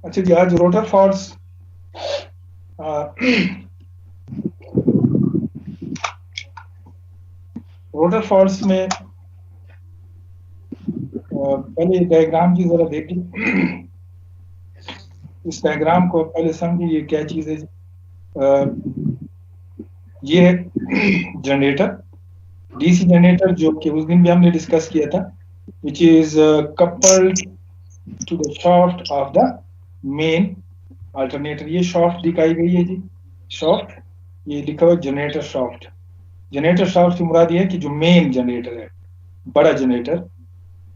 अच्छा जी, आज rotor false rotor false में पहले डायग्राम की जरा देख ली। इस डायग्राम को पहले समझिए ये क्या चीज है। ये है जनरेटर, डीसी जनरेटर, जो कि उस दिन भी हमने डिस्कस किया था, which is coupled to the shaft of the main alternator. ये शाफ्ट दिखाई गई है जी, शाफ्ट, ये लिखा हुआ जनरेटर शाफ्ट। जनरेटर शाफ्ट से मुराद ये है कि जो मेन जनरेटर है, बड़ा जनरेटर,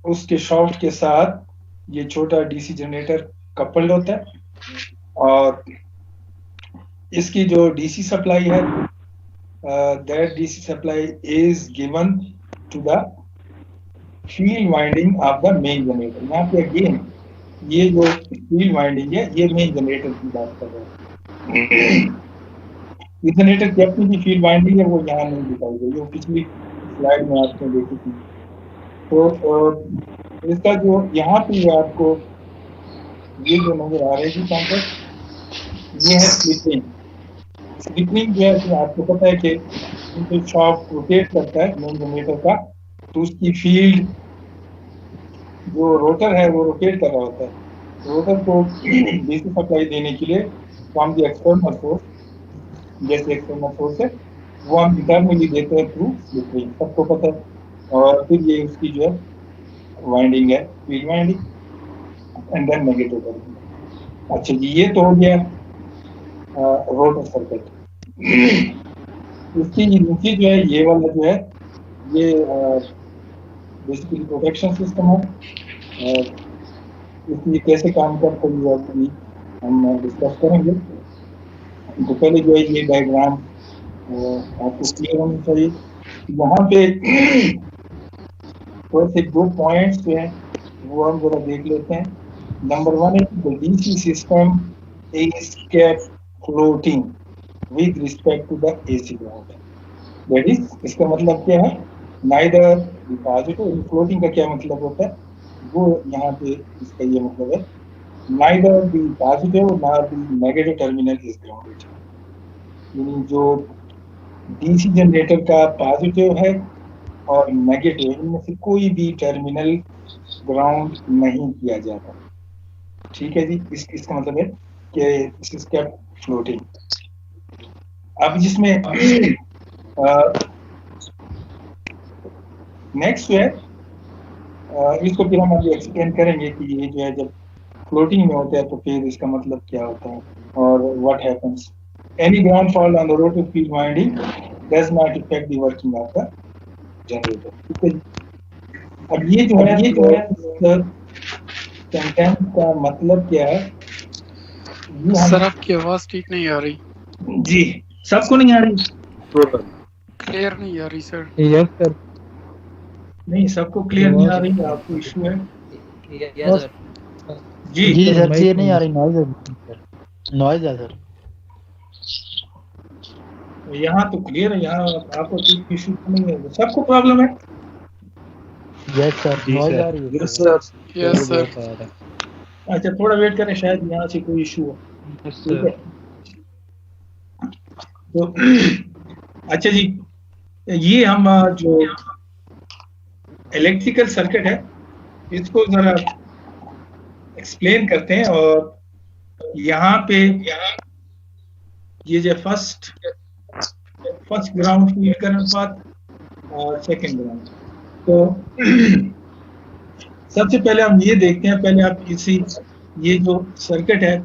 उसके शाफ्ट के साथ ये छोटा डीसी जनरेटर कपल्ड होता है, और इसकी जो डीसी सप्लाई है, that DC supply is given to the field winding of the main generator। यहाँ पे अगेन ये जो फील्ड वाइंडिंग है, ये मेन जनरेटर की बात कर रहे हैं। इस जनरेटर की अपनी भी फील्ड वाइंडिंग है, वो यहाँ नहीं दिखाई गई, वो पिछली स्लाइड में आपने देखी थी। तो इसका जो यहाँ पे आपको ये जो नजर आ रही थी कॉन्सेप्ट, ये है स्लिपिंग। स्लिपिंग जो है, तो आपको पता है कि जो शाफ्ट रोटेट करता है मेन जनरेटर का, तो उसकी फील्ड, जो रोटर है वो रोटेट कर रहा होता है। रोटर को डीसी सप्लाई देने के लिए फ्रॉम द एक्सटर्नल सोर्स, जैसे एक्सटर्नल सोर्स है, वो हम इंटरनली देते हैं थ्रू स्लिप, सबको पता है। और फिर ये उसकी जो है वाइंडिंग है, field winding, and then negative terminal. अच्छा जी, ये तो हो गया रोटर सर्किट। इसकी नीचे जो है, ये वाला जो है, ये बेसिकली प्रोटेक्शन सिस्टम है। इसलिए कैसे काम करता है ये अभी हम डिस्कस करेंगे। तो पहले जो है ये डायग्राम आपको क्लियर होनी चाहिए। यहाँ पे थोड़े से दो पॉइंट्स जो हैं वो हम जरा देख लेते हैं। नंबर वन है the DC system is kept floating with respect to the AC ground. That is, इसका मतलब क्या है, नाइदर पॉजिटिव। फ्लोटिंग का क्या मतलब होता है, वो यहाँ पे इसका ये मतलब है, neither the positive nor the negative terminal is grounded। यानी जो डीसी जनरेटर का पॉजिटिव है और नेगेटिव, इनमें से कोई भी टर्मिनल ग्राउंड नहीं किया जाता। ठीक है जी, इसका मतलब है कि इसका फ्लोटिंग। अब जिसमें नेक्स्ट जो है, इसको फिर हम अभी एक्सप्लेन करेंगे कि ये जो है जब फ्लोटिंग में होता है तो फिर इसका मतलब क्या होता है और what happens. Any ground fault on the rotor field winding does not affect the working of the generator। ठीक है। अब ये जो है सेंटेंस का मतलब क्या है, सर आपकी आवाज ठीक नहीं आ रही जी। सबको नहीं आ रही, क्लियर नहीं आ रही सर। यस सर, नहीं सबको क्लियर नहीं आ रही, आपको इशू है यस सर जी। जी सर क्लियर नहीं आ रही, नॉइज है, नॉइज है सर। यहाँ तो क्लियर है, यहाँ आपको कोई इशू नहीं है, सबको प्रॉब्लम है। यस सर, नॉइज आ रही है। Yes sir. अच्छा थोड़ा वेट करें, शायद यहाँ से कोई इशू हो। ठीक है तो अच्छा जी, ये हम जो इलेक्ट्रिकल सर्किट है इसको जरा एक्सप्लेन करते हैं। और यहाँ पे ये जो first ground field current path और सेकंड ग्राउंड, तो सबसे पहले हम ये देखते हैं, पहले आप इसी ये जो सर्किट है,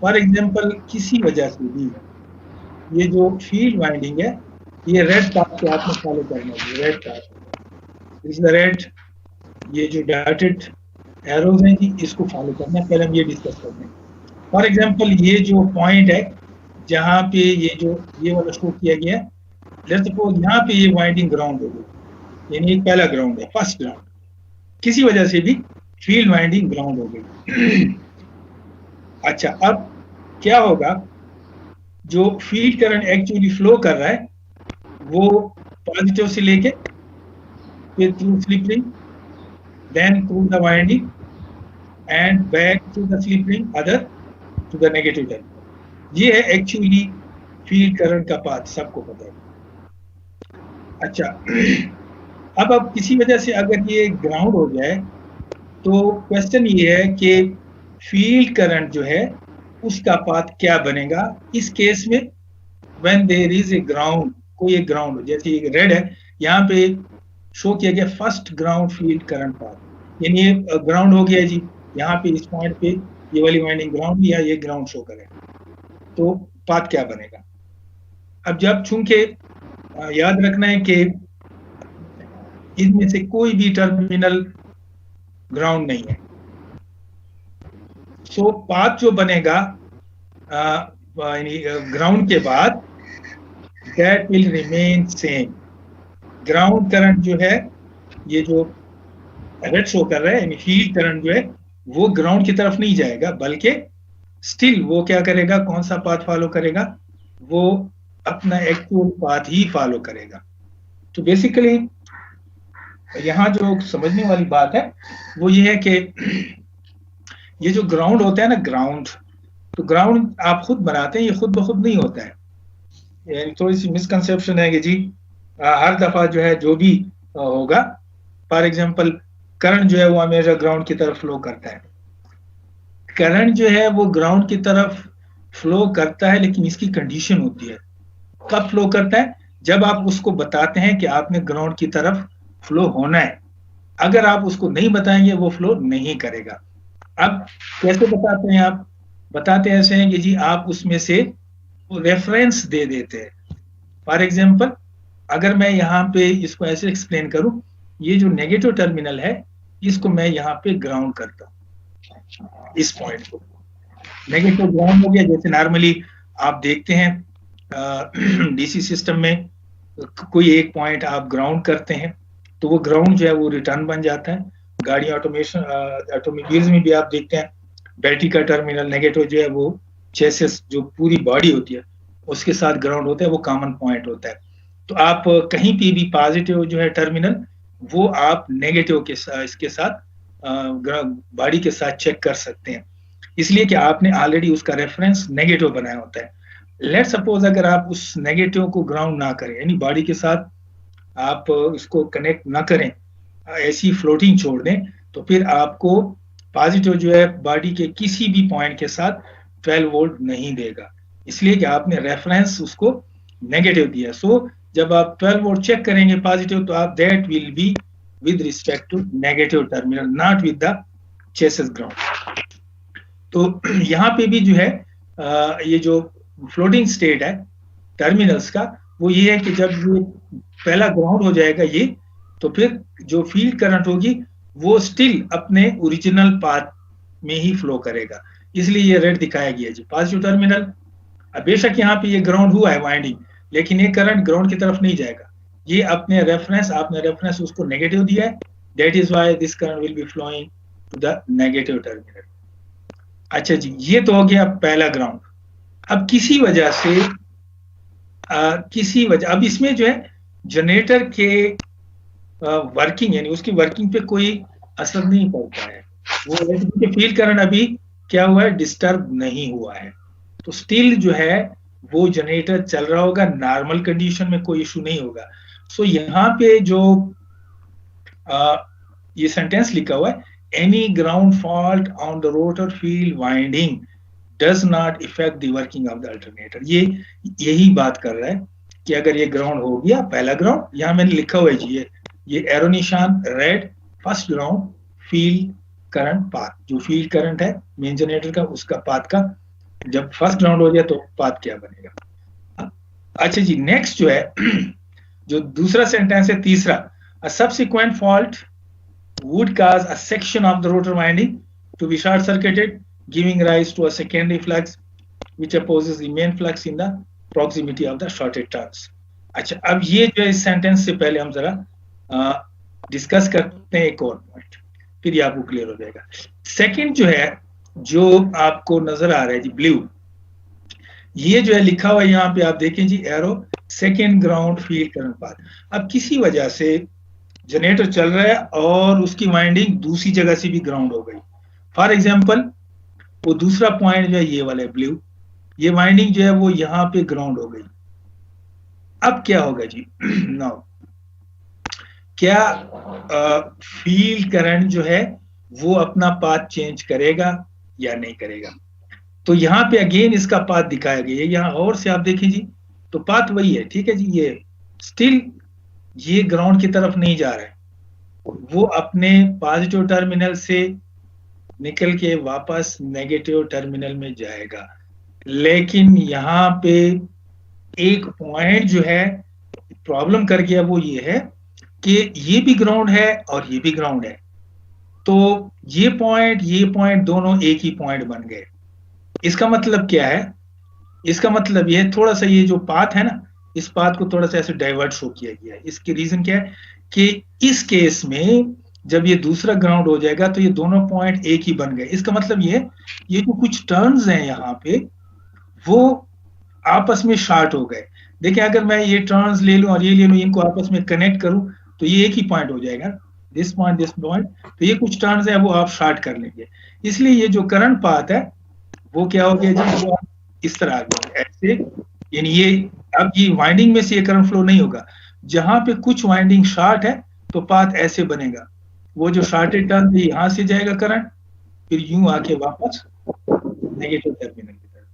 फॉर एग्जांपल किसी वजह से भी ये जो फील्ड वाइंडिंग है, ये रेड पाथ को आपने फॉलो करना है। Red path is the red, ये जो डॉटेड एरोज हैं जी, इसको फॉलो करना है। पहले हम ये डिस्कस करते हैं। फॉर एग्जांपल ये जो पॉइंट है जहाँ पे ये वाला शो किया गया है, लेट्स सपोज यहाँ पे ये वाइंडिंग ग्राउंड हो गई, यानी एक पहला ग्राउंड है, फर्स्ट ग्राउंड, किसी वजह से भी फील्ड वाइंडिंग ग्राउंड हो गई। अच्छा अब क्या होगा, जो फील्ड करंट एक्चुअली फ्लो कर रहा है वो पॉजिटिव से लेके फिर through slip ring, then through the winding, and back to the slip ring, other to the negative terminal। ये है एक्चुअली फील्ड करंट का पाथ, सबको पता है। अच्छा, अब किसी वजह से अगर ये ग्राउंड हो जाए तो क्वेश्चन ये है कि फील्ड करंट जो है उसका पाथ क्या बनेगा इस केस में। When there is a ground, कोई एक ग्राउंड, जैसे रेड है यहाँ पे शो किया गया first ground field current path, यानी ये ग्राउंड हो गया जी। यहाँ पे इस पॉइंट पे ये वाली वाइंडिंग ग्राउंड या ये ग्राउंड शो करेगा, तो पाथ क्या बनेगा। अब जब चूंकि याद रखना है कि इनमें से कोई भी टर्मिनल ग्राउंड नहीं है, सो पाथ जो बनेगा ग्राउंड के बाद that will remain same. Ground current जो है, ये जो रेड शो कर रहा है, यानी फील्ड करंट जो है वो ग्राउंड की तरफ नहीं जाएगा, बल्कि स्टिल वो क्या करेगा, कौन सा पाथ फॉलो करेगा, वो अपना एक्चुअल पाथ ही फॉलो करेगा। तो बेसिकली यहाँ जो समझने वाली बात है वो ये है कि ये जो ग्राउंड होता है ना, ग्राउंड, तो ग्राउंड आप खुद बनाते हैं, ये खुद ब खुद नहीं होता है। यानी थोड़ी सी मिसकंसेप्शन है कि जी हर दफा जो है जो भी होगा, फॉर एग्जांपल करंट जो है वो हमेशा ग्राउंड की तरफ फ्लो करता है। करंट जो है वो ग्राउंड की तरफ फ्लो करता है, लेकिन इसकी कंडीशन होती है। कब फ्लो करता है? जब आप उसको बताते हैं कि आपने ग्राउंड की तरफ फ्लो होना है। अगर आप उसको नहीं बताएंगे वो फ्लो नहीं करेगा। अब कैसे बताते हैं? आप बताते ऐसे हैं कि जी आप उसमें से रेफरेंस दे देते हैं। फॉर एग्जांपल अगर मैं यहाँ पे इसको ऐसे एक्सप्लेन करूं, ये जो नेगेटिव टर्मिनल है इसको मैं यहाँ पे ग्राउंड करता हूँ, इस पॉइंट को नेगेटिव ग्राउंड हो गया। जैसे नॉर्मली आप देखते हैं डीसी सिस्टम में कोई एक पॉइंट आप ग्राउंड करते हैं तो वो ग्राउंड जो है वो रिटर्न बन जाता है। गाड़ी ऑटोमेशन ऑटोमोबाइल्स में भी आप देखते हैं बैटरी का टर्मिनल नेगेटिव जो है वो चेसिस जो पूरी बॉडी होती है उसके साथ ग्राउंड होता है, वो कॉमन पॉइंट होता है। तो आप कहीं पे भी पॉजिटिव जो है टर्मिनल वो आप नेगेटिव के साथ इसके साथ बॉडी के साथ चेक कर सकते हैं, इसलिए कि आपने ऑलरेडी उसका रेफरेंस नेगेटिव बनाया होता है। लेट सपोज अगर आप उस नेगेटिव को ग्राउंड ना करें, यानी बॉडी के साथ आप इसको कनेक्ट ना करें, ऐसी फ्लोटिंग छोड़ दें, तो फिर आपको पॉजिटिव जो है बॉडी के किसी भी पॉइंट के साथ 12 वोल्ट नहीं देगा, इसलिए कि आपने रेफरेंस उसको नेगेटिव दिया। सो जब आप 12 वोल्ट चेक करेंगे पॉजिटिव, तो आप that will be with respect to negative terminal, not with the chassis ground. तो यहाँ पे भी जो है ये जो फ्लोटिंग स्टेट है टर्मिनल्स का, वो ये है कि जब ये पहला ग्राउंड हो जाएगा ये, तो फिर जो फील्ड करंट होगी वो स्टिल अपने ओरिजिनल पाथ में ही फ्लो करेगा, इसलिए ये रेड दिखाया गया जी पॉजिटिव टर्मिनल। बेशक यहाँ पे ये ग्राउंड हुआ है वाइंडिंग, लेकिन ये करंट ग्राउंड की तरफ नहीं जाएगा, ये अपने रेफरेंस, आपने रेफरेंस उसको नेगेटिव दिया है, that is why this current will be flowing to the negative terminal. अच्छा जी, ये तो हो गया पहला ग्राउंड। अब किसी वजह से अब इसमें जो है जनरेटर के वर्किंग, यानी उसकी वर्किंग पे कोई असर नहीं पड़ता है, वो फील्ड करंट अभी क्या हुआ है, डिस्टर्ब नहीं हुआ है, तो स्टिल जो है वो जनरेटर चल रहा होगा, नॉर्मल कंडीशन में कोई इशू नहीं होगा। सो यहाँ पे जो ये सेंटेंस लिखा हुआ है, any ground fault on the rotor field winding does not effect the working of the alternator, ये यही बात कर रहा है कि अगर ये ग्राउंड हो गया पहला ग्राउंड, यहाँ मैंने लिखा हुआ है जी ये एरो निशान red, first ground field current path, जो फील्ड करंट है मेन जनरेटर का उसका पाथ का जब फर्स्ट ग्राउंड हो जाए तो पाथ क्या बनेगा। अच्छा जी, नेक्स्ट जो है जो दूसरा सेंटेंस है तीसरा, a subsequent fault would cause a section of the rotor winding to be short circuited, giving rise to a secondary flux which opposes the main flux in the proximity of the shorted turns। अच्छा, अब ये जो है इस sentence से पहले हम जरा डिस्कस करते हैं एक और पॉइंट, फिर ये आपको क्लियर हो जाएगा। सेकंड जो है, जो आपको नजर आ रहा है जी ब्लू, ये जो है लिखा हुआ है यहाँ पे, आप देखें जी arrow, second ground field current path. अब किसी वजह से जनरेटर चल रहा है और उसकी वाइंडिंग दूसरी जगह से भी ग्राउंड हो गई, फॉर एग्जाम्पल वो दूसरा पॉइंट जो है ये वाला है ब्लू, ये वाइंडिंग जो है वो यहाँ पे ग्राउंड हो गई। अब क्या होगा जी? नाउ क्या फील्ड करंट जो है वो अपना पाथ चेंज करेगा या नहीं करेगा? तो यहाँ पे अगेन इसका पाथ दिखाया गया है, यहाँ और से आप देखिए जी, तो पाथ वही है, ठीक है जी। ये स्टिल ये ग्राउंड की तरफ नहीं जा रहा है, वो अपने पॉजिटिव टर्मिनल से निकल के वापस नेगेटिव टर्मिनल में जाएगा। लेकिन यहाँ पे एक पॉइंट जो है प्रॉब्लम कर गया, वो ये है कि ये भी ग्राउंड है और ये भी ग्राउंड है, तो ये पॉइंट दोनों एक ही पॉइंट बन गए। इसका मतलब क्या है? इसका मतलब ये थोड़ा सा, ये जो पाथ है ना, इस पाथ को थोड़ा सा ऐसे डाइवर्ट शो किया गया है। इसकी रीजन क्या है कि इस केस में जब ये दूसरा ग्राउंड हो जाएगा तो ये दोनों पॉइंट एक ही बन गए। इसका मतलब ये जो कुछ टर्न्स हैं यहाँ पे वो आपस में शार्ट हो गए। देखिए अगर मैं ये टर्न्स ले लूं और ये ले लूं, इनको आपस में कनेक्ट करूं तो ये एक ही पॉइंट हो जाएगा, दिस पॉइंट दिस पॉइंट। तो ये कुछ टर्न्स है वो आप शार्ट कर लेंगे। इसलिए ये जो करंट पाथ है वो क्या हो गया जी, वो इस तरह आ गया ऐसे। यानी ये अब ये वाइंडिंग में से ये करंट फ्लो नहीं होगा। जहां पे कुछ वाइंडिंग शार्ट है तो पाथ ऐसे बनेगा, वो जो शार्टेड टर्न है यहां से जाएगा करंट, फिर यूं आके वापस नेगेटिव टर्मिनल की तरफ।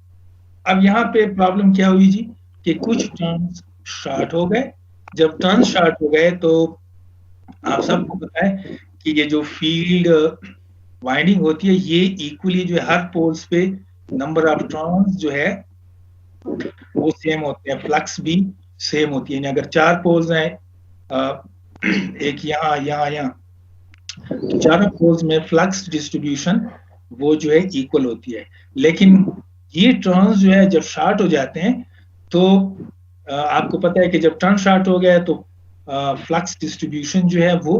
अब यहाँ पे प्रॉब्लम क्या हुई जी कि कुछ टर्न्स शार्ट हो गए। जब टर्न शार्ट हो गए तो आप सबको पता है कि ये जो फील्ड वाइंडिंग होती है ये इक्वली जो है हर पोल्स पे नंबर ऑफ टर्न्स जो है वो सेम होते हैं, फ्लक्स भी सेम होती है। यानी अगर 4 पोल्स हैं, एक यहाँ, तो चारों पोल्स में फ्लक्स डिस्ट्रीब्यूशन वो जो है इक्वल होती है। लेकिन ये टर्न्स जो है जब शार्ट हो जाते हैं तो आपको पता है कि जब टर्न शार्ट हो गया तो फ्लक्स डिस्ट्रीब्यूशन जो है वो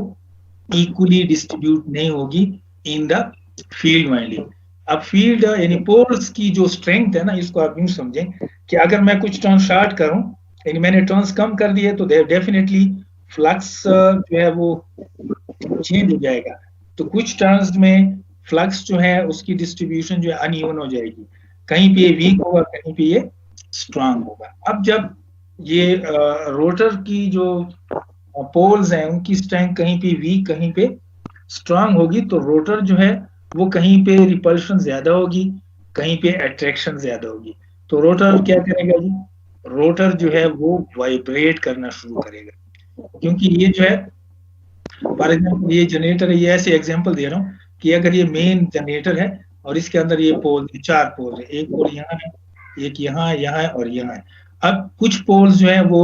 इक्वली डिस्ट्रीब्यूट नहीं होगी इन द फील्ड वाइंडिंग। अब फील्ड यानी पोल्स की जो स्ट्रेंथ है ना, इसको आप यूं समझें कि अगर मैं कुछ टर्न शार्ट करूं, यानी मैंने टर्न्स कम कर दिए, तो डेफिनेटली फ्लक्स जो है वो चेंज हो जाएगा। तो कुछ टर्न्स में फ्लक्स जो है उसकी डिस्ट्रीब्यूशन जो है अनइवन हो जाएगी, कहीं पे वीक होगा, कहीं पे ये स्ट्रांग होगा। अब जब ये रोटर की जो पोल्स हैं उनकी स्ट्रेंथ कहीं पे वीक कहीं पे स्ट्रांग होगी, तो रोटर जो है वो कहीं पे रिपल्शन ज्यादा होगी, कहीं पे अट्रैक्शन ज्यादा होगी। तो रोटर क्या करेगा जी? रोटर जो है वो वाइब्रेट करना शुरू करेगा, क्योंकि ये जो है फॉर एग्जाम्पल ये जनरेटर है, ये ऐसे एग्जाम्पल दे रहा हूँ कि अगर ये मेन जनरेटर है और इसके अंदर ये पोल 4 पोल है, एक पोल यहाँ है, एक यहाँ है और यहाँ है। अब कुछ पोल्स जो है वो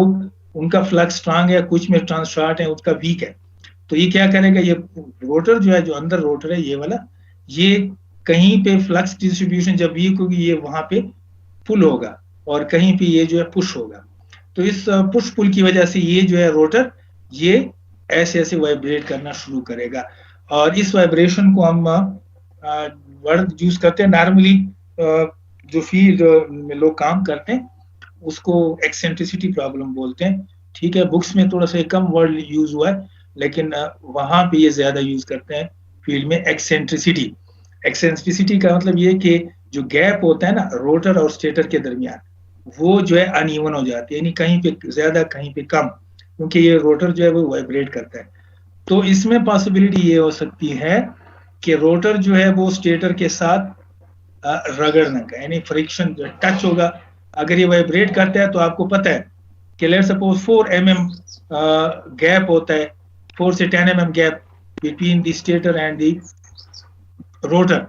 उनका फ्लक्स स्ट्रांग है, कुछ में टर्न शॉर्ट है, उसका वीक है। तो ये क्या करेगा, ये रोटर जो है, जो अंदर रोटर है ये वाला, ये कहीं पे फ्लक्स डिस्ट्रीब्यूशन जब वीक होगी ये वहां पे पुल होगा और कहीं पे ये जो है पुश होगा। तो इस पुश पुल की वजह से ये जो है रोटर ये ऐसे ऐसे वाइब्रेट करना शुरू करेगा। और इस वाइब्रेशन को हम वर्ड यूज करते हैं नॉर्मली, जो फील्ड में लोग काम करते हैं उसको एक्सेंट्रिसिटी प्रॉब्लम बोलते हैं। ठीक है, बुक्स में थोड़ा सा कम वर्ड यूज हुआ है, लेकिन वहां पे ये ज्यादा यूज करते हैं फील्ड में एक्सेंट्रिसिटी। एक्सेंट्रिसिटी का मतलब ये कि जो गैप होता है ना रोटर और स्टेटर के दरमियान, वो जो है अनइवन हो जाती है, यानी कहीं पे ज्यादा कहीं पे कम, क्योंकि ये रोटर जो है वो वाइब्रेट करता है। तो इसमें पॉसिबिलिटी ये हो सकती है कि रोटर जो है वो स्टेटर के साथ रगड़ने का, यानी फ्रिक्शन जो टच होगा। अगर ये वाइब्रेट करता है तो आपको पता है कि लेट्स सपोज 4 mm गैप होता है, 4 से 10 mm gap between the stator and the rotor.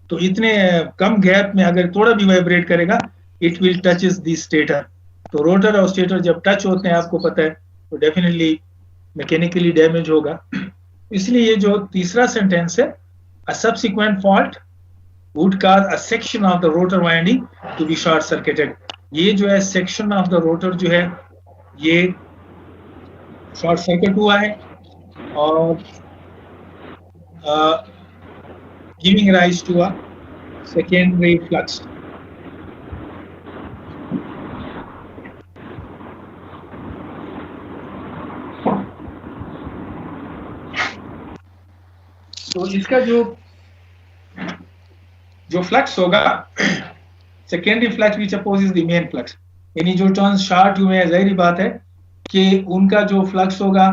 तो इतने कम गैप में अगर थोड़ा भी वाइब्रेट करेगा it will touches the stator. तो रोटर और स्टेटर जब टच होते हैं आपको पता है तो डेफिनेटली मैकेनिकली डैमेज होगा। इसलिए ये जो तीसरा सेंटेंस है, a subsequent fault would cause a section of the rotor winding to be short circuited। ये जो है सेक्शन ऑफ द रोटर जो है ये शॉर्ट सर्किट हुआ है और giving rise to a secondary flux। तो इसका जो जो फ्लक्स होगा secondary flux which opposes the main flux, यानी जो टर्न्स शॉर्ट हुए हैं, जाहिर बात है कि उनका जो फ्लक्स होगा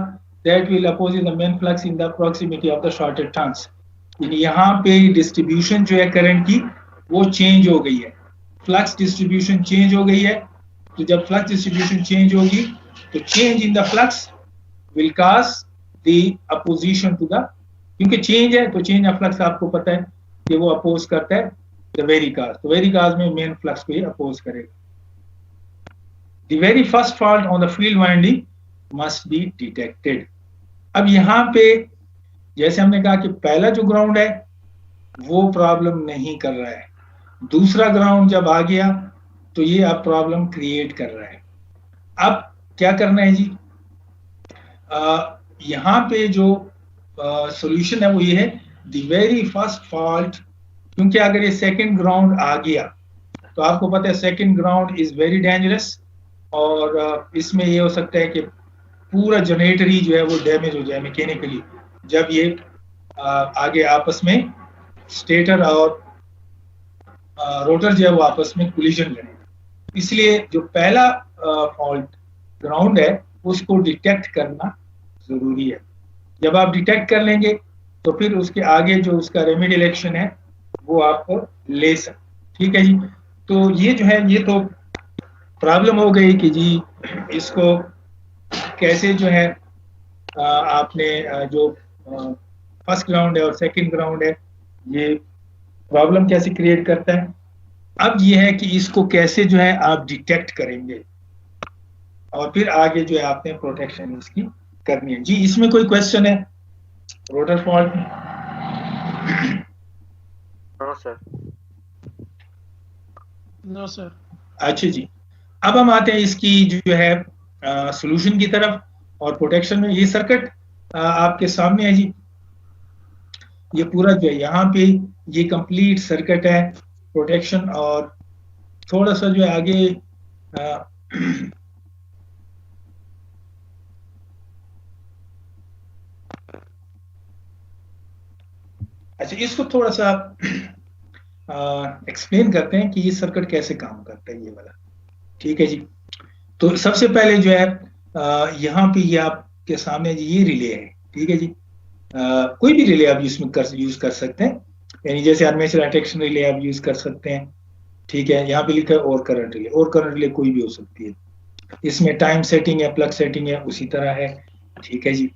that will oppose the main flux in the proximity of the shorted turns. यानी यहाँ पे डिस्ट्रीब्यूशन जो है करंट की वो चेंज हो गई है, फ्लक्स डिस्ट्रीब्यूशन चेंज हो गई है। तो जब फ्लक्स डिस्ट्रीब्यूशन चेंज होगी तो change in the flux will cause the opposition to the, क्योंकि चेंज है तो चेंज ऑफ फ्लक्स आपको पता है कि वो अपोज करता है द वेरी कॉज, तो वेरी कॉज में मेन फ्लक्स को ही अपोज करेगा। The very first fault on the field winding must be detected. अब यहाँ पे जैसे हमने कहा कि पहला जो ग्राउंड है वो प्रॉब्लम नहीं कर रहा है, दूसरा ग्राउंड जब आ गया तो ये अब प्रॉब्लम क्रिएट कर रहा है। अब क्या करना है जी, यहाँ पे जो सॉल्यूशन है वो ये है द वेरी फर्स्ट फॉल्ट, क्योंकि अगर ये सेकंड ग्राउंड आ गया तो आपको पता है second ground is very dangerous, और इसमें ये हो सकता है कि पूरा जनरेटर ही जो है वो डैमेज हो जाए मैकेनिकली, जब ये आगे आपस में स्टेटर और रोटर जो है वो आपस में कोलिजन करें। इसलिए जो पहला फॉल्ट ग्राउंड है उसको डिटेक्ट करना जरूरी है। जब आप डिटेक्ट कर लेंगे तो फिर उसके आगे जो उसका रेमेडियल एक्शन है वो आप ले सकते, ठीक है जी। तो ये जो है ये तो प्रॉब्लम हो गई कि जी इसको कैसे जो है आपने जो फर्स्ट ग्राउंड है और सेकंड ग्राउंड है ये प्रॉब्लम कैसे क्रिएट करता है। अब ये है कि इसको कैसे जो है आप डिटेक्ट करेंगे और फिर आगे जो है आपने प्रोटेक्शन इसकी करनी है। जी इसमें कोई क्वेश्चन है रोटर फॉल्ट में? No sir. No sir. अच्छा जी, अब हम आते हैं इसकी जो है सॉल्यूशन की तरफ और प्रोटेक्शन में। ये सर्किट आपके सामने है जी, ये पूरा जो है यहाँ पे ये कंप्लीट सर्किट है प्रोटेक्शन, और थोड़ा सा जो है आगे अच्छा इसको थोड़ा सा एक्सप्लेन करते हैं कि ये सर्किट कैसे काम करता है ये वाला, ठीक है जी। तो सबसे पहले जो है यहाँ पे ये आपके सामने जी ये रिले है, ठीक है जी। कोई भी रिले आप यूज कर सकते हैं, यानी जैसे आर्मेचर अट्रैक्शन रिले आप यूज कर सकते हैं, ठीक है। यहाँ पे लिखा है और करंट रिले, और करंट रिले कोई भी हो सकती है, इसमें टाइम सेटिंग है, प्लग सेटिंग है उसी तरह है, ठीक है जी।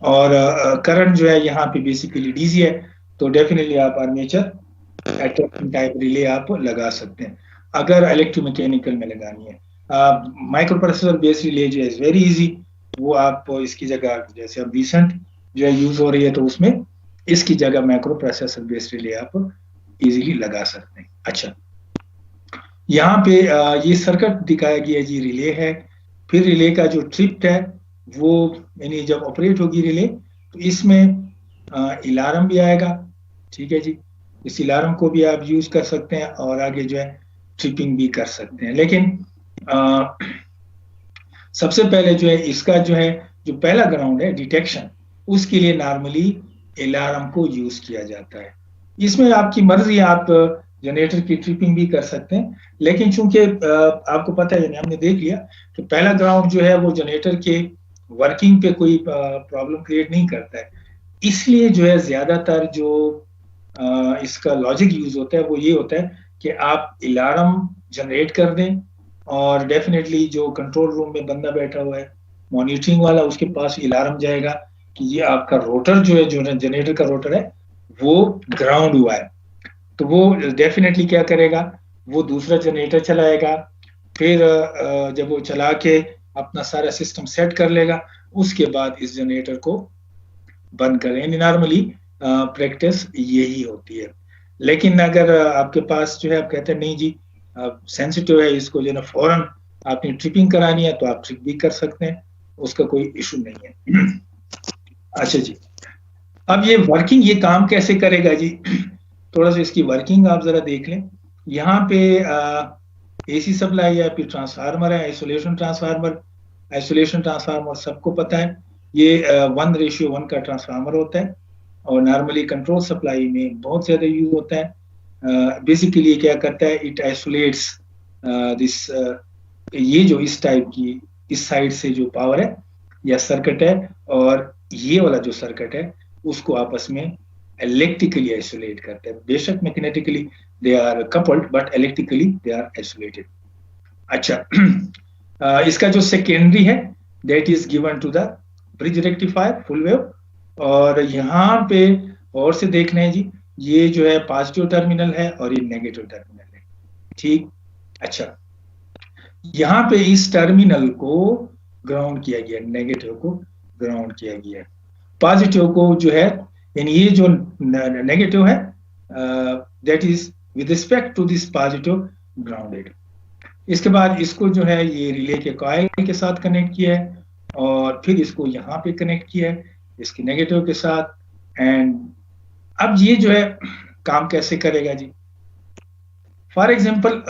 और करंट जो है यहाँ पे बेसिकली डीसी है, तो डेफिनेटली आप आर्मेचर अट्रैक्शन टाइप रिले आप लगा सकते हैं अगर इलेक्ट्रोमैकेनिकल में लगानी है। माइक्रो प्रोसेसर बेस्ड रिले जो है इज वेरी इजी, वो आप इसकी जगह जैसे अब रिसेंट जो है यूज हो रही है तो उसमें इसकी जगह माइक्रो प्रोसेसर बेस्ड रिले आप इजीली लगा सकते हैं। अच्छा यहाँ पे ये सर्किट दिखाया गया जी रिले है, फिर रिले का जो ट्रिप है वो यानी जब ऑपरेट होगी रिले तो इसमें अलार्म भी आएगा, ठीक है जी। इस अलार्म को भी आप यूज कर सकते हैं और आगे जो है ट्रिपिंग भी कर सकते हैं। लेकिन सबसे पहले जो है इसका जो है जो पहला ग्राउंड है डिटेक्शन, उसके लिए नॉर्मली अलार्म को यूज किया जाता है। इसमें आपकी मर्जी, आप जनरेटर की ट्रिपिंग भी कर सकते हैं, लेकिन चूंकि आपको पता है हमने देख लिया कि पहला ग्राउंड जो है वो जनरेटर के वर्किंग पे कोई प्रॉब्लम क्रिएट नहीं करता है, इसलिए जो है ज्यादातर जो इसका लॉजिक यूज होता है वो ये होता है कि आप अलार्म जनरेट कर दें, और डेफिनेटली जो कंट्रोल रूम में बंदा बैठा हुआ है मॉनिटरिंग वाला, उसके पास अलार्म जाएगा कि ये आपका रोटर जो है, जो जनरेटर का रोटर है वो ग्राउंड हुआ है, तो वो डेफिनेटली क्या करेगा, वो दूसरा जनरेटर चलाएगा, फिर जब वो चला के अपना सारा सिस्टम सेट कर लेगा उसके बाद इस जनरेटर को बंद करें। यानी नॉर्मली प्रैक्टिस यही होती है। लेकिन अगर आपके पास जो है आप कहते हैं नहीं जी सेंसिटिव है, इसको जो है फौरन आपने ट्रिपिंग करानी है तो आप ट्रिप भी कर सकते हैं, उसका कोई इशू नहीं है। अच्छा जी, अब ये वर्किंग ये काम कैसे करेगा जी, थोड़ा सा इसकी वर्किंग आप जरा देख लें। यहाँ पे एसी सप्लाई है, फिर ट्रांसफार्मर है, आइसोलेशन ट्रांसफार्मर सबको पता है, ये 1:1 का ट्रांसफार्मर होता है और नॉर्मली कंट्रोल सप्लाई में बहुत ज्यादा यूज होता है। बेसिकली क्या करता है, इट आइसोलेट्स दिस, ये जो इस टाइप की इस साइड से जो पावर है या सर्किट है और ये वाला जो सर्किट है उसको आपस में इलेक्ट्रिकली आइसोलेट करते हैं। बेशक magnetically they are coupled but electrically they are isolated. अच्छा, इसका जो सेकेंडरी है that is given to the bridge rectifier full wave, और यहाँ पे और से देखना है जी, ये जो है पॉजिटिव टर्मिनल है और ये नेगेटिव टर्मिनल है, ठीक। अच्छा, यहाँ पे इस टर्मिनल को ग्राउंड किया गया, नेगेटिव को ग्राउंड किया गया, पॉजिटिव को जो है, यानी ये जो नेगेटिव है that is with respect to this positive grounded. इसके बाद इसको जो है ये रिले के कॉइल के साथ कनेक्ट किया है और फिर इसको यहाँ पे कनेक्ट किया है इसके नेगेटिव के साथ। एंड अब ये जो है काम कैसे करेगा जी, फॉर एग्जांपल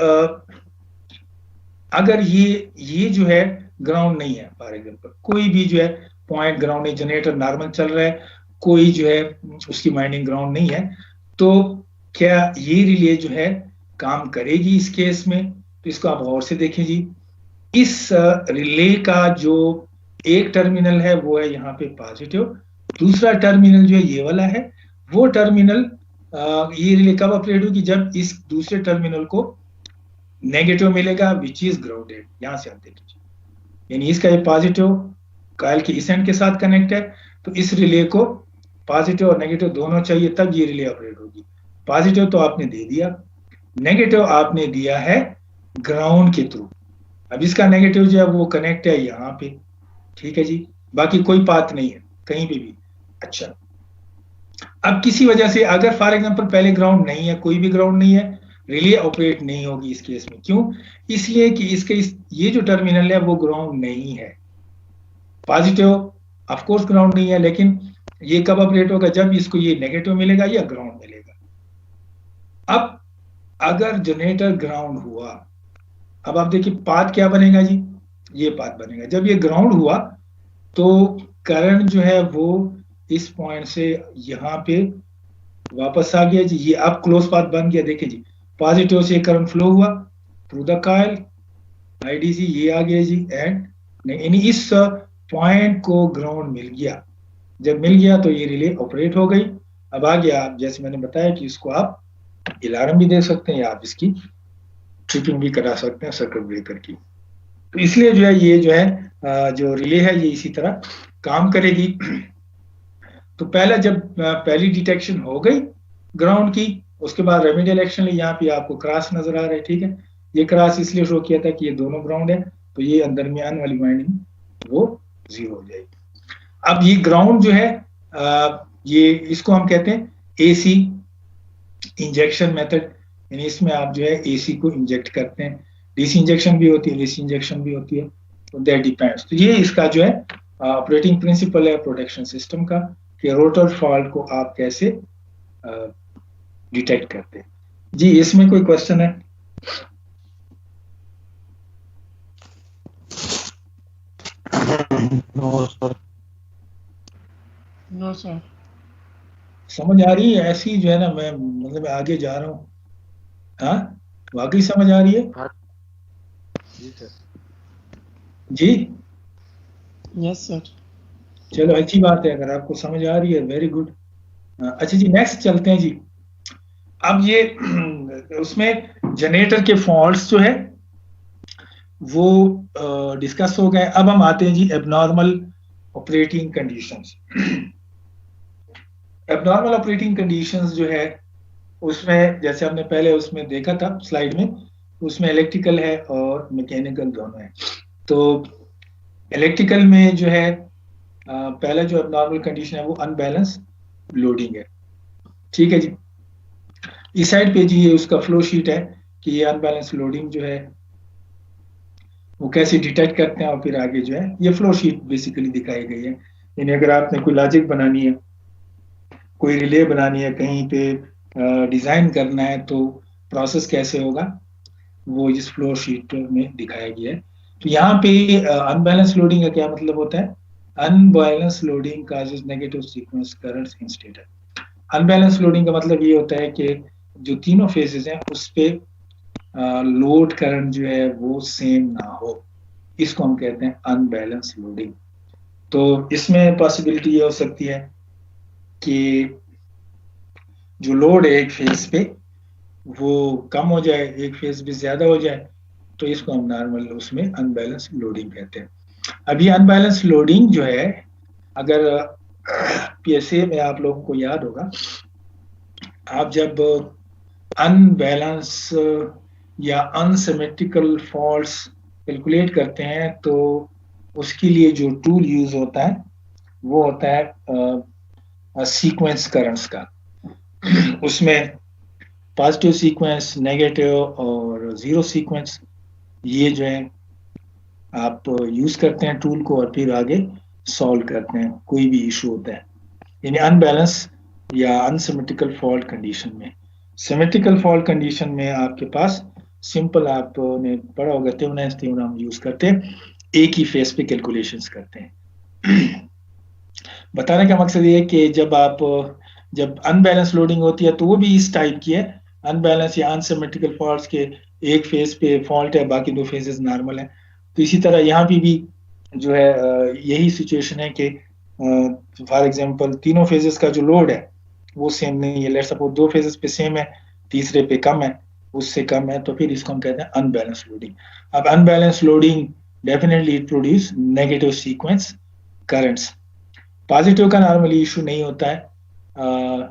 अगर ये जो है ग्राउंड नहीं है, फॉर एग्जांपल कोई भी जो है पॉइंट ग्राउंड नहीं, जनरेटर नॉर्मल चल रहा है, कोई जो है उसकी वाइंडिंग ग्राउंड नहीं है, तो क्या ये रिले जो है काम करेगी इस केस में? तो इसको आप गौर से देखें जी, इस रिले का जो एक टर्मिनल है वो है यहाँ पे पॉजिटिव, दूसरा टर्मिनल जो है ये वाला है, वो टर्मिनल ये रिले कब ऑपरेट होगी, जब इस दूसरे टर्मिनल को नेगेटिव मिलेगा विच इज ग्राउंडेड। यहां से आप देखिए, यानी इसका ये पॉजिटिव कॉइल के इस एंड के साथ कनेक्ट है, तो इस रिले को पॉजिटिव और नेगेटिव दोनों चाहिए तब ये रिले ऑपरेट होगी। पॉजिटिव तो आपने दे दिया, नेगेटिव आपने दिया है ग्राउंड के थ्रू, अब इसका नेगेटिव जो है वो कनेक्ट है यहाँ पे, ठीक है जी, बाकी कोई पाथ नहीं है कहीं पे भी। अच्छा, अब किसी वजह से अगर फॉर एग्जांपल पहले ग्राउंड नहीं है, कोई भी ग्राउंड नहीं है, रिले ऑपरेट नहीं होगी इस केस में। क्यों? इसलिए कि इसके ये जो टर्मिनल है वो ग्राउंड नहीं है, पॉजिटिव ऑफ कोर्स ग्राउंड नहीं है, लेकिन ये कब ऑपरेट होगा, जब इसको ये नेगेटिव मिलेगा या ग्राउंड मिलेगा। अब अगर जनरेटर ग्राउंड हुआ, अब आप देखिए पाथ क्या बनेगा जी, ये पाथ बनेगा। जब ये ग्राउंड हुआ तो करंट जो है वो इस पॉइंट से यहाँ पे वापस आ गया जी, ये अब क्लोज पाथ बन गया। देखिए जी, पॉजिटिव से करंट फ्लो हुआ थ्रू द कॉइल आईडीसी, ये आ गया जी, एंड यानी इस पॉइंट को ग्राउंड मिल गया। जब मिल गया तो ये रिले ऑपरेट हो गई। अब आ गया, जैसे मैंने बताया कि इसको आप अलार्म भी दे सकते हैं या आप इसकी ट्रिपिंग भी करा सकते हैं सर्किट ब्रेकर की। तो इसलिए जो है ये जो है जो रिले है ये इसी तरह काम करेगी। तो पहला जब पहली डिटेक्शन हो गई ग्राउंड की, उसके बाद रेमेडियल एक्शन ली। यहाँ पे आपको क्रॉस नजर आ रहा है, ठीक है, ये क्रॉस इसलिए शो किया था कि ये दोनों ग्राउंड है, तो ये अंदरमियान वाली वाइंडिंग वो जीरो हो जाएगी। अब ये ग्राउंड जो है ये इसको हम कहते हैं एसी इंजेक्शन मेथड, यानी इसमें आप जो है एसी को इंजेक्ट करते हैं। डीसी इंजेक्शन भी होती है, एसी इंजेक्शन भी होती है, तो दैट डिपेंड्स। तो ये इसका जो है ऑपरेटिंग प्रिंसिपल है प्रोटेक्शन सिस्टम का, कि रोटर फॉल्ट को आप कैसे डिटेक्ट करते हैं। जी, इसमें कोई क्वेश्चन है? No sir. No sir. समझ आ रही है? ऐसी जो है ना, मैं मतलब आगे जा रहा हूँ। हाँ, वाकई समझ आ रही है? जी सर। जी, यस सर। चलो अच्छी बात है, अगर आपको समझ आ रही है वेरी गुड। अच्छा जी, नेक्स्ट चलते हैं जी। अब ये उसमें जनरेटर के फॉल्ट्स जो है वो डिस्कस हो गए। अब हम आते हैं जी abnormal operating conditions. Abnormal operating conditions जो है उसमें, जैसे हमने पहले उसमें देखा था स्लाइड में, उसमें इलेक्ट्रिकल है और मैकेनिकल दोनों है। तो इलेक्ट्रिकल में जो है पहला जो एबनॉर्मल कंडीशन है वो अनबैलेंस लोडिंग है, ठीक है जी। इस साइड पे जी ये उसका फ्लो शीट है कि ये अनबैलेंस लोडिंग जो है वो कैसे डिटेक्ट करते हैं, और फिर आगे जो है ये फ्लो शीट बेसिकली दिखाई गई है। यानी अगर आपने कोई लॉजिक बनानी है, कोई रिले बनानी है, कहीं पे डिजाइन करना है, तो प्रोसेस कैसे होगा वो इस फ्लो शीट में दिखाया गया है। तो यहाँ पे अनबैलेंस लोडिंग का क्या मतलब होता है? Unbalance loading causes negative sequence currents in stator. Unbalance loading का मतलब ये होता है कि जो तीनों फेजेस हैं उस पे लोड करंट जो है वो सेम ना हो, इसको हम कहते हैं अनबैलेंस लोडिंग। तो इसमें पॉसिबिलिटी ये हो सकती है कि जो लोड है एक फेज पे वो कम हो जाए, एक फेज पे ज्यादा हो जाए, तो इसको हम नॉर्मल उसमें अनबैलेंस लोडिंग कहते हैं। अभी अनबैलेंस लोडिंग जो है, अगर पीएसए में आप लोगों को याद होगा, आप जब अनबैलेंस या अनसिमेट्रिकल फॉल्ट्स कैलकुलेट करते हैं तो उसके लिए जो टूल यूज होता है वो होता है सीक्वेंस करंट्स का। उसमें पॉजिटिव सीक्वेंस, नेगेटिव और जीरो सीक्वेंस, ये जो है आप यूज करते हैं टूल को और फिर आगे सॉल्व करते हैं कोई भी इशू होता है, यानी अनबैलेंस या अनसिमेट्रिकल फॉल्ट कंडीशन में। सिमेट्रिकल फॉल्ट कंडीशन में आपके पास सिंपल, आपने पढ़ा होगा थेवेनिन्स थ्योरम हम यूज करते हैं, एक ही फेस पे कैलकुलेशंस करते हैं। बताने का मकसद ये है कि जब अनबैलेंस लोडिंग होती है तो वो भी इस टाइप की है, अनबैलेंस या अनसिमेट्रिकल फॉल्ट्स के एक फेज पे फॉल्ट है, बाकी दो फेजेस नॉर्मल है। तो इसी तरह यहाँ भी जो है यही सिचुएशन है कि फॉर एग्जांपल तीनों फेजेस का जो लोड है वो सेम नहीं है। लेट्स सपोज दो फेजेस पे सेम है, तीसरे पे कम है, उससे कम है, तो फिर इसको हम कहते हैं अनबैलेंस लोडिंग। अब unbalance loading definitely it produce negative sequence currents. Positive का नॉर्मली इशू नहीं होता है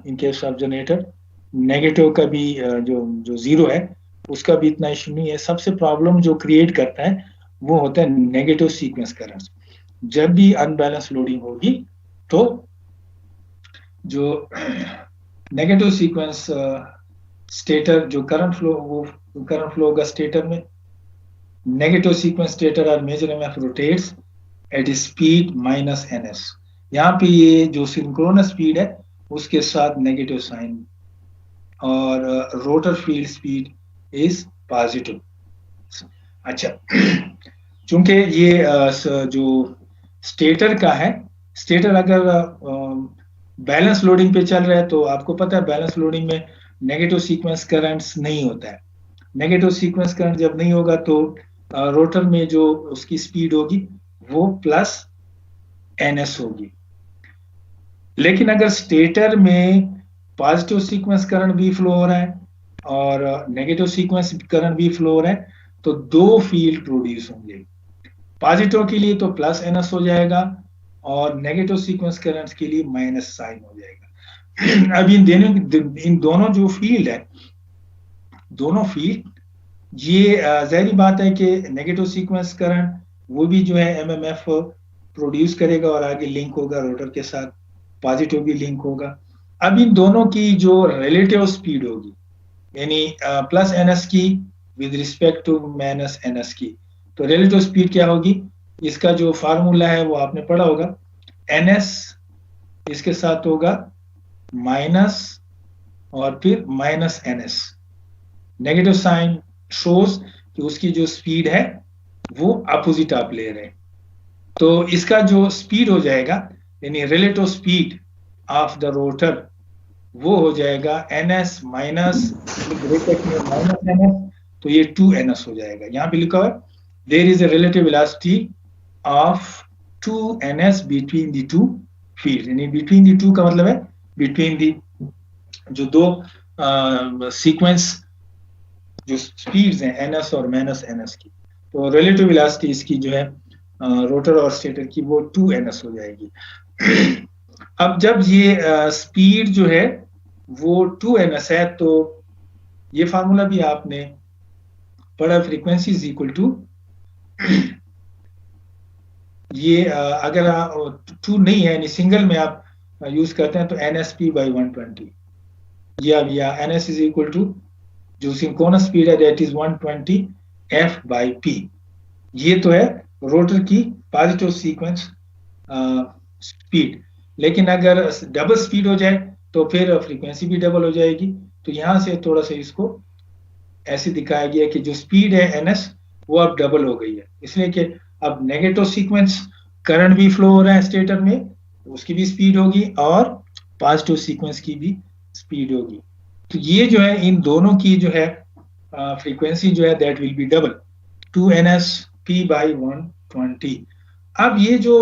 इन केस ऑफ जनरेटर, नेगेटिव का भी जो जीरो है उसका भी इतना इशू नहीं है। सबसे प्रॉब्लम जो क्रिएट करता है वो होता है नेगेटिव सीक्वेंस करंट्स। जब भी अनबैलेंस लोडिंग होगी तो जो नेगेटिव सीक्वेंस स्टेटर जो करंट फ्लो, वो करंट फ्लो होगा स्टेटर में, नेगेटिव सीक्वेंस स्टेटर और major MF rotates at speed minus ns। यहाँ पे ये जो सिंक्रोनस स्पीड है उसके साथ नेगेटिव साइन, और rotor field speed is positive. अच्छा, चूंकि ये जो स्टेटर का है, स्टेटर अगर बैलेंस लोडिंग पे चल रहा है तो आपको पता है बैलेंस लोडिंग में नेगेटिव सीक्वेंस करंट्स नहीं होता है। नेगेटिव सीक्वेंस करंट जब नहीं होगा तो रोटर में जो उसकी स्पीड होगी वो प्लस ns होगी। लेकिन अगर स्टेटर में पॉजिटिव सीक्वेंस करंट भी फ्लो हो रहा है और नेगेटिव सीक्वेंस करंट भी फ्लो हो रहा है तो दो फील्ड प्रोड्यूस होंगे। पॉजिटिव के लिए तो प्लस ns हो जाएगा और नेगेटिव सीक्वेंस करंट्स के लिए माइनस साइन हो जाएगा। अब इन दोनों जो फील्ड है, दोनों फील्ड, ये जाहिर बात है कि नेगेटिव सीक्वेंस करंट वो भी जो है एमएमएफ प्रोड्यूस करेगा और आगे लिंक होगा रोटर के साथ, पॉजिटिव भी लिंक होगा। अब इन दोनों की जो रिलेटिव स्पीड होगी, यानी प्लस ns की with respect to minus ns की, तो रिलेटिव स्पीड क्या होगी, इसका जो फार्मूला है वो आपने पढ़ा होगा, ns इसके साथ होगा माइनस और फिर minus ns। Negative sign shows कि उसकी जो स्पीड है वो अपोजिट आप ले रहे हैं, तो इसका जो स्पीड हो जाएगा यानी relative speed of the rotor वो हो जाएगा ns माइनस ns, तो ये 2ns हो जाएगा। यहाँ पे लिखा है there is a relative velocity of 2ns between the two field, यानी बिटवीन द टू का मतलब है बिटवीन द जो दो सीक्वेंस जो स्पीड्स हैं ns और माइनस ns की, तो रिलेटिव वेलोसिटी इसकी जो है रोटर और स्टेटर की वो 2ns हो जाएगी। अब जब ये स्पीड जो है वो 2ns है तो ये फार्मूला भी आपने पढ़ा, फ्रीक्वेंसी इज इक्वल टू ये अगर 2 नहीं है यानी सिंगल में आप यूज करते हैं तो nsp/120, या ns इज इक्वल टू जो सिंक्रोनस स्पीड है दैट इज 120 f/p। ये तो है रोटर की पॉजिटिव सीक्वेंस स्पीड, लेकिन अगर डबल स्पीड हो जाए तो फिर फ्रीक्वेंसी भी डबल हो जाएगी। तो यहां से थोड़ा सा इसको ऐसे दिखाया गया कि जो स्पीड है ns वो अब डबल हो गई है, इसलिए कि अब नेगेटिव सीक्वेंस करंट भी फ्लो हो रहा है स्टेटर में, उसकी भी स्पीड होगी और पॉजिटिव सीक्वेंस की भी स्पीड होगी। तो ये जो है इन दोनों की जो है फ्रीक्वेंसी जो है that will B double 2ns p by 120। अब ये जो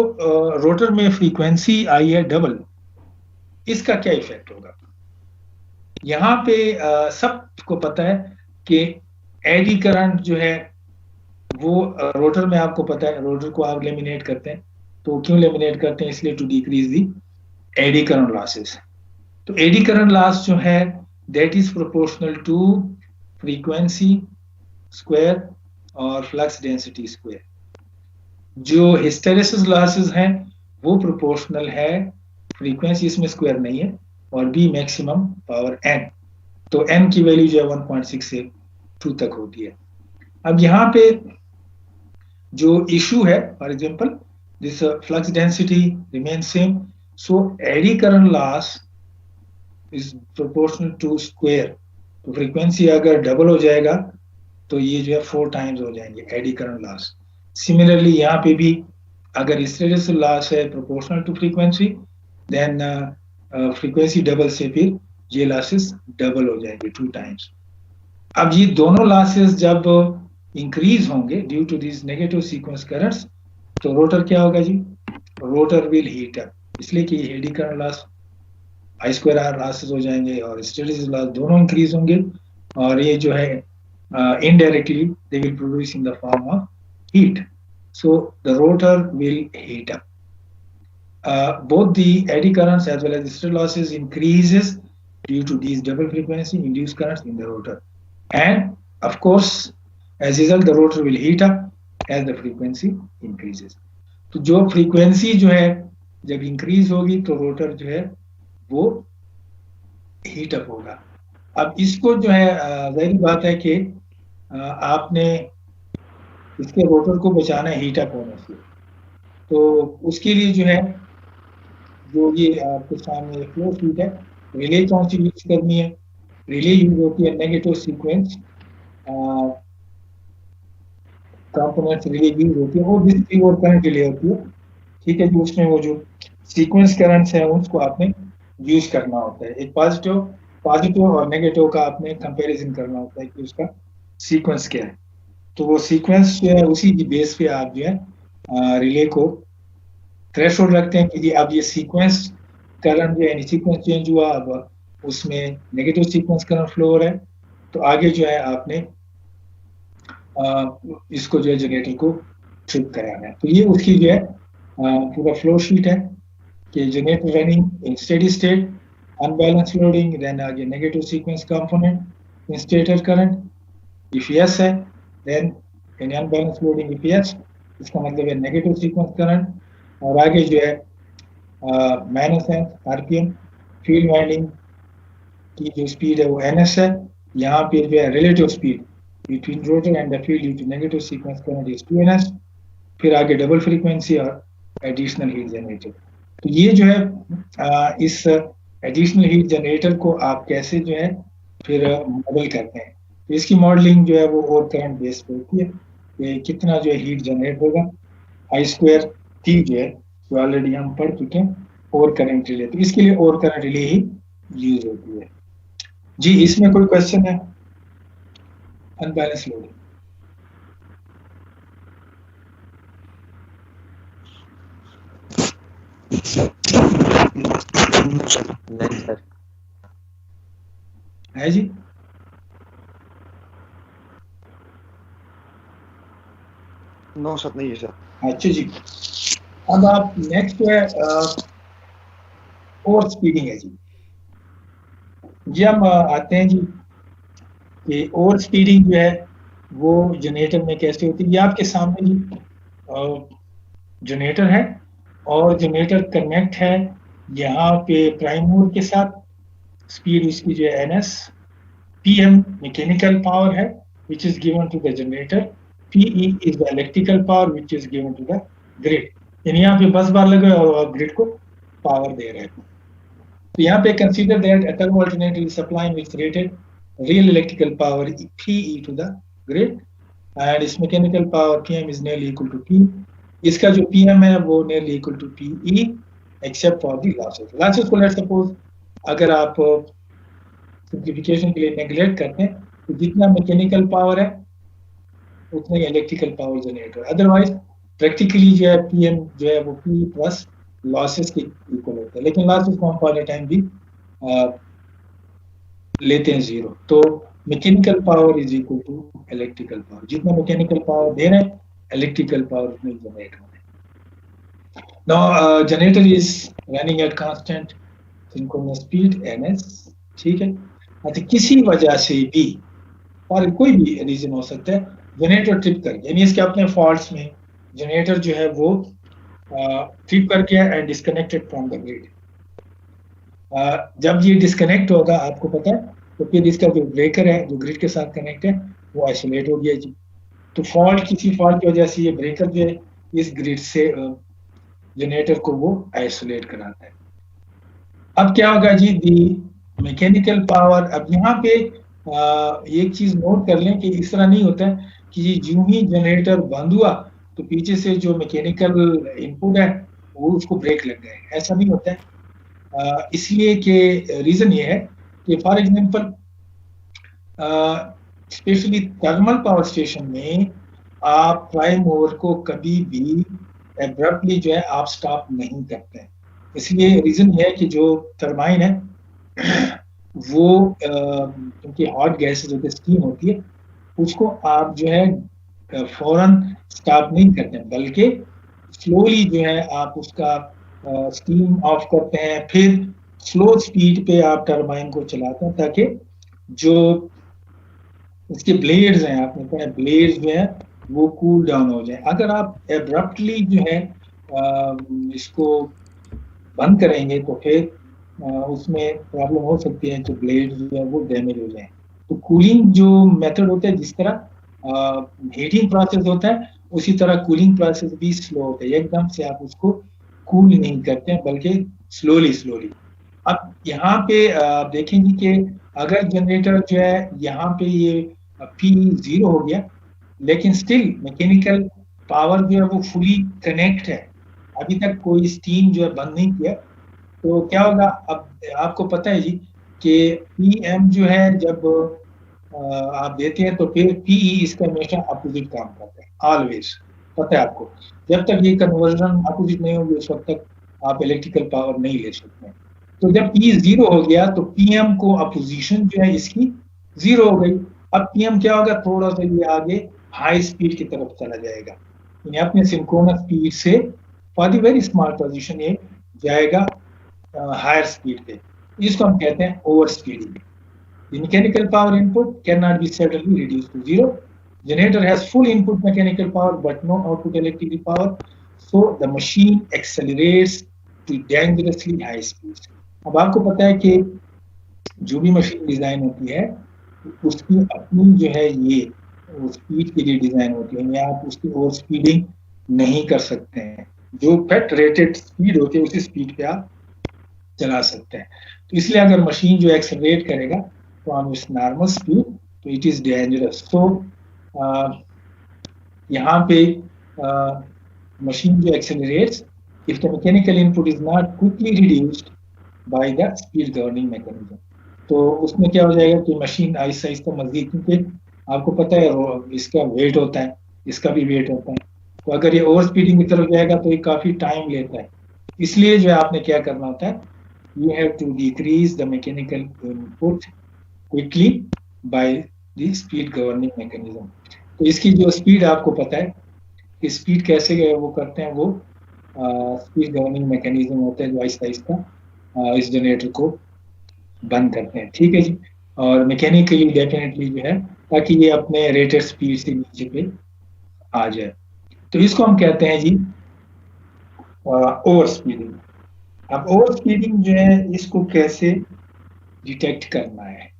रोटर में फ्रीक्वेंसी आई है डबल, इसका क्या इफेक्ट होगा? यहाँ पे सबको पता है कि एडी करंट जो है वो रोटर में, आपको पता है रोटर को आप लेमिनेट करते हैं, तो क्यों लेमिनेट करते हैं? इसलिए to decrease the eddy current losses. तो एडी करंट लॉस जो है that is proportional to frequency square और फ्लक्स डेंसिटी स्क्वायर। जो हिस्टेरेसिस लॉसेस हैं वो प्रोपोर्शनल है, फ्रीक्वेंसी इसमें स्क्वायर नहीं है, और बी मैक्सिमम पावर एन। तो एन की वैल्यू जो है 1.6 से 2 तक होती है। अब यहाँ पे जो इशू है, for example this flux density remain same, so eddy current loss is proportional to square. तो फ्रीक्वेंसी अगर डबल हो जाएगा तो ये जो है 4 टाइम्स हो जाएंगे एडी करंट लॉस। सिमिलरली यहाँ पे भी अगर हिस्टेरेसिस लॉस है proportional to frequency, then frequency double से फिर ये लॉसेस डबल हो जाएंगे 2 टाइम्स। अब ये दोनों लॉसेस जब इंक्रीज होंगे due to this negative sequence currents, तो रोटर क्या होगा जी? रोटर विल हीट अप, इसलिए कि eddy current loss I square R losses हो जाएंगे और हिस्टेरेसिस लॉस दोनों इंक्रीज होंगे, और ये जो है indirectly they will produce in the form of heat. So the rotor will heat up. Both the eddy currents as well as the hysteresis losses increases due to these double frequency induced currents in the rotor, and of course as a result the rotor will heat up as the frequency increases. तो जो frequency जो है जब increase होगी तो rotor जो है वो heat up होगा। अब इसको जो है जाहिर बात है कि आपने इसके रोटर को बचाना है हीट अप होने से, तो उसके लिए जो है जो ये आपके सामने फ्लो शीट है, रिले कौन सी यूज करनी है? रिले यूज होती है negative sequence components relay use होती है, वो डिस्क्रीट और करंट रिले होती है, ठीक है जी। उसमें वो जो सीक्वेंस करंट्स है उसको आपने यूज करना होता है। एक पॉजिटिव और नेगेटिव का आपने कंपैरिजन करना होता है कि उसका सीक्वेंस क्या है। तो वो सीक्वेंस जो है उसी की बेस पे आप जो है रिले को थ्रेशोल्ड रखते हैं कि जी अब ये सीक्वेंस करंट जो है सीक्वेंस चेंज हुआ, अब उसमें नेगेटिव सीक्वेंस करंट फ्लो हो रहा है, तो आगे जो है आपने इसको जो है जनरेटर को ट्रिप कराना है। तो ये उसकी जो है पूरा फ्लो शीट है कि generator running in steady state, unbalanced loading, then again negative sequence component in stator current, if yes है then in unbalanced loading if yes, इसका मतलब है negative sequence current, और आगे जो है माइनस है आरपीएम, फील्ड वाइंडिंग की जो स्पीड है वो ns है, यहाँ पे जो है relative speed between rotor and the field due to negative sequence current is 2ns, फिर आगे डबल फ्रीक्वेंसी और एडिशनल हीट जनरेटर। तो ये जो है इस एडिशनल हीट जनरेटर को आप कैसे जो है फिर मॉडल करते हैं, तो इसकी मॉडलिंग जो है वो और करंट बेस पे होती है कि कितना जो है हीट जनरेट होगा, आई स्क्वायर टी जो है जो ऑलरेडी हम पढ़ चुके हैं, और करंट रिले, तो इसके लिए और करंट रिले ही यूज होती है जी। इसमें कोई क्वेश्चन है? अनबैलेंस लोडिंग नहीं सर है जी? नो सर नहीं है सर। अच्छा जी, अब आप नेक्स्ट जो है ओवर स्पीडिंग है जी। जी हम आते हैं जी कि ओवर स्पीडिंग जो है वो जनरेटर में कैसे होती है। ये आपके सामने जी जनरेटर है और जनरेटर कनेक्ट है यहाँ पे प्राइम मूवर के साथ, स्पीड उसकी जो है ns, pm मैकेनिकल पावर है which is given to the generator, pe is the electrical power which is given to the grid, यानी यहाँ पे बस बार लगे और ग्रिड को पावर दे रहे हैं। तो यहाँ पे consider that a turbo alternator is supplying its rated real electrical power pe to the grid and its mechanical power pm is nearly equal to p। इसका जो pm है वो nearly equal to pe except for the losses। losses को let's suppose अगर आप simplification के लिए neglect करते हैं तो जितना मैकेनिकल पावर है उतना ही इलेक्ट्रिकल पावर जनरेट हो। अदरवाइज प्रैक्टिकली जो है पीएम जो है वो पी प्लस लॉसेस के इक्वल होता है, लेकिन लॉसेस को हम पावर टाइम भी लेते हैं 0। तो mechanical power is equal to electrical power. जितना मैकेनिकल पावर दे रहे हैं इलेक्ट्रिकल पावर उतना जनरेट हो रहा है। Now generator is running at constant synchronous speed ns, ठीक है। अच्छा, किसी वजह से भी और कोई भी रीजन हो सकता है जनरेटर ट्रिप कर गया, यानी इसके अपने फॉल्ट्स में जनरेटर जो है वो ट्रिप कर गया and disconnected from the grid. जब ये डिस्कनेक्ट होगा आपको पता है तो फिर इसका जो ब्रेकर है जो ग्रिड के साथ कनेक्ट है वो आइसोलेट हो गया जी। तो किसी फॉल्ट की वजह से ये ब्रेकर जो है इस ग्रिड से जनरेटर को वो आइसोलेट कराता है। अब क्या होगा जी, दी मैकेनिकल पावर। अब यहाँ पे एक चीज नोट कर लें कि इस तरह नहीं होता है कि जो ही जनरेटर बंद हुआ तो पीछे से जो मैकेनिकल इनपुट है वो उसको ब्रेक लग गए, ऐसा नहीं होता है। इसलिए कि रीजन ये है कि for example specially thermal power station में आप प्राइम मूवर को कभी भी एब्रप्टली जो है आप स्टॉप नहीं करते हैं। इसलिए रीजन ये है कि जो टरबाइन है वो क्योंकि हॉट गैसेज होती है, स्टीम होती है, उसको आप जो है फौरन स्टॉप नहीं करते हैं, बल्कि स्लोली जो है आप उसका स्टीम ऑफ करते हैं, फिर स्लो स्पीड पे आप टरबाइन को चलाते हैं ताकि जो इसके ब्लेड्स हैं, आपने पढ़ा ब्लेड्स जो है वो कूल डाउन हो जाए। अगर आप एब्रप्टली जो है इसको बंद करेंगे तो फिर उसमें प्रॉब्लम हो सकती है कि ब्लेड जो है वो डैमेज हो जाए। तो कूलिंग जो मेथड होता है, जिस तरह हीटिंग प्रोसेस होता है उसी तरह कूलिंग प्रोसेस भी स्लो होता है, एकदम से आप उसको कूल नहीं करते हैं बल्कि स्लोली स्लोली। अब यहाँ पे आप देखेंगे कि अगर जनरेटर जो है यहाँ पे ये P 0 हो गया लेकिन स्टिल मैकेनिकल पावर जो है वो फुली कनेक्ट है, अभी तक कोई स्टीम जो है बंद नहीं किया, तो क्या होगा। अब आपको पता है जी कि PM जो है जब आप देते हैं तो फिर PE इसका हमेशा अपोजिट काम करता है, ऑलवेज, पता है आपको। जब तक ये कन्वर्जन अपोजिट नहीं होगी उस वक्त तक आप इलेक्ट्रिकल पावर नहीं ले सकते। तो जब P 0 हो गया तो PM को अपोजिशन जो है इसकी 0 हो गई। अब PM क्या होगा, थोड़ा सा ये आगे हाई स्पीड की तरफ चला जाएगा, यानी अपने सिंक्रोनस स्पीड से for the very small position ये जाएगा हायर स्पीड पे। इसको हम कहते हैं over speeding. The mechanical power input cannot be suddenly reduced to 0. Generator has full input mechanical power but no output electrical power, so the machine accelerates to dangerously high speeds. अब आपको पता है कि जो भी मशीन डिजाइन होती है उसकी अपनी जो है ये स्पीड के लिए डिजाइन होती है, या आप उसकी ओवर स्पीडिंग नहीं कर सकते हैं। जो फेट रेटेड स्पीड होती है उसी स्पीड पे आप चला सकते हैं। तो इसलिए अगर मशीन जो एक्सेलरेट करेगा from its normal speed तो it is dangerous। तो यहाँ पे machine जो accelerates if the mechanical input is not quickly reduced by the speed governing mechanism, तो उसमें क्या हो जाएगा कि मशीन आहिस्ता आहिस्ता मजीद, क्योंकि आपको पता है इसका वेट होता है, इसका भी वेट होता है, तो अगर ये ओवर स्पीडिंग की तरफ जाएगा तो ये काफी टाइम लेता है। इसलिए जो है आपने क्या करना होता है, you have to decrease the mechanical input quickly by the speed governing mechanism। तो इसकी जो स्पीड आपको पता है कि स्पीड कैसे वो करते हैं, वो स्पीड गवर्निंग मैकेनिज्म होता है जो आहिस्ता आहिस्ता इस जनरेटर को बंद करते हैं, ठीक है जी। और मैकेनिकली डेफिनेटली जो है ताकि ये अपने रेटेड स्पीड से नीचे पे आ जाए, तो इसको हम कहते हैं जी ओवर स्पीडिंग। अब ओवर स्पीडिंग जो है इसको कैसे डिटेक्ट करना है,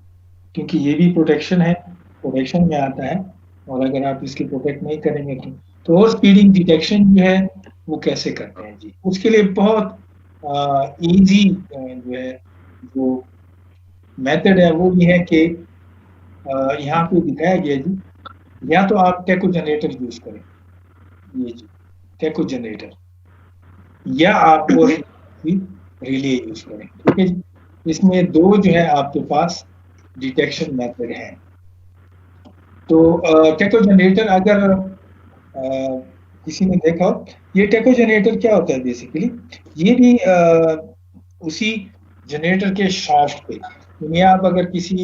क्योंकि ये भी प्रोटेक्शन है, प्रोटेक्शन में आता है, और अगर आप इसकी प्रोटेक्ट नहीं करेंगे तो ओवर स्पीडिंग डिटेक्शन जो है वो कैसे करते हैं जी। उसके लिए बहुत इजी जो है जो मेथड है वो ये है कि यहाँ पे दिखाया गया जी, या तो आप टेको जनरेटर यूज करें, ये जी टेको जनरेटर, या आप रिले यूज करें, ठीक है जी। इसमें दो जो है आपके पास डिटेक्शन मेथड हैं। तो टेको जनरेटर अगर किसी ने देखा हो, ये टेको जनरेटर क्या होता है बेसिकली, ये भी उसी जनरेटर के शाफ्ट पे, यानी आप अगर किसी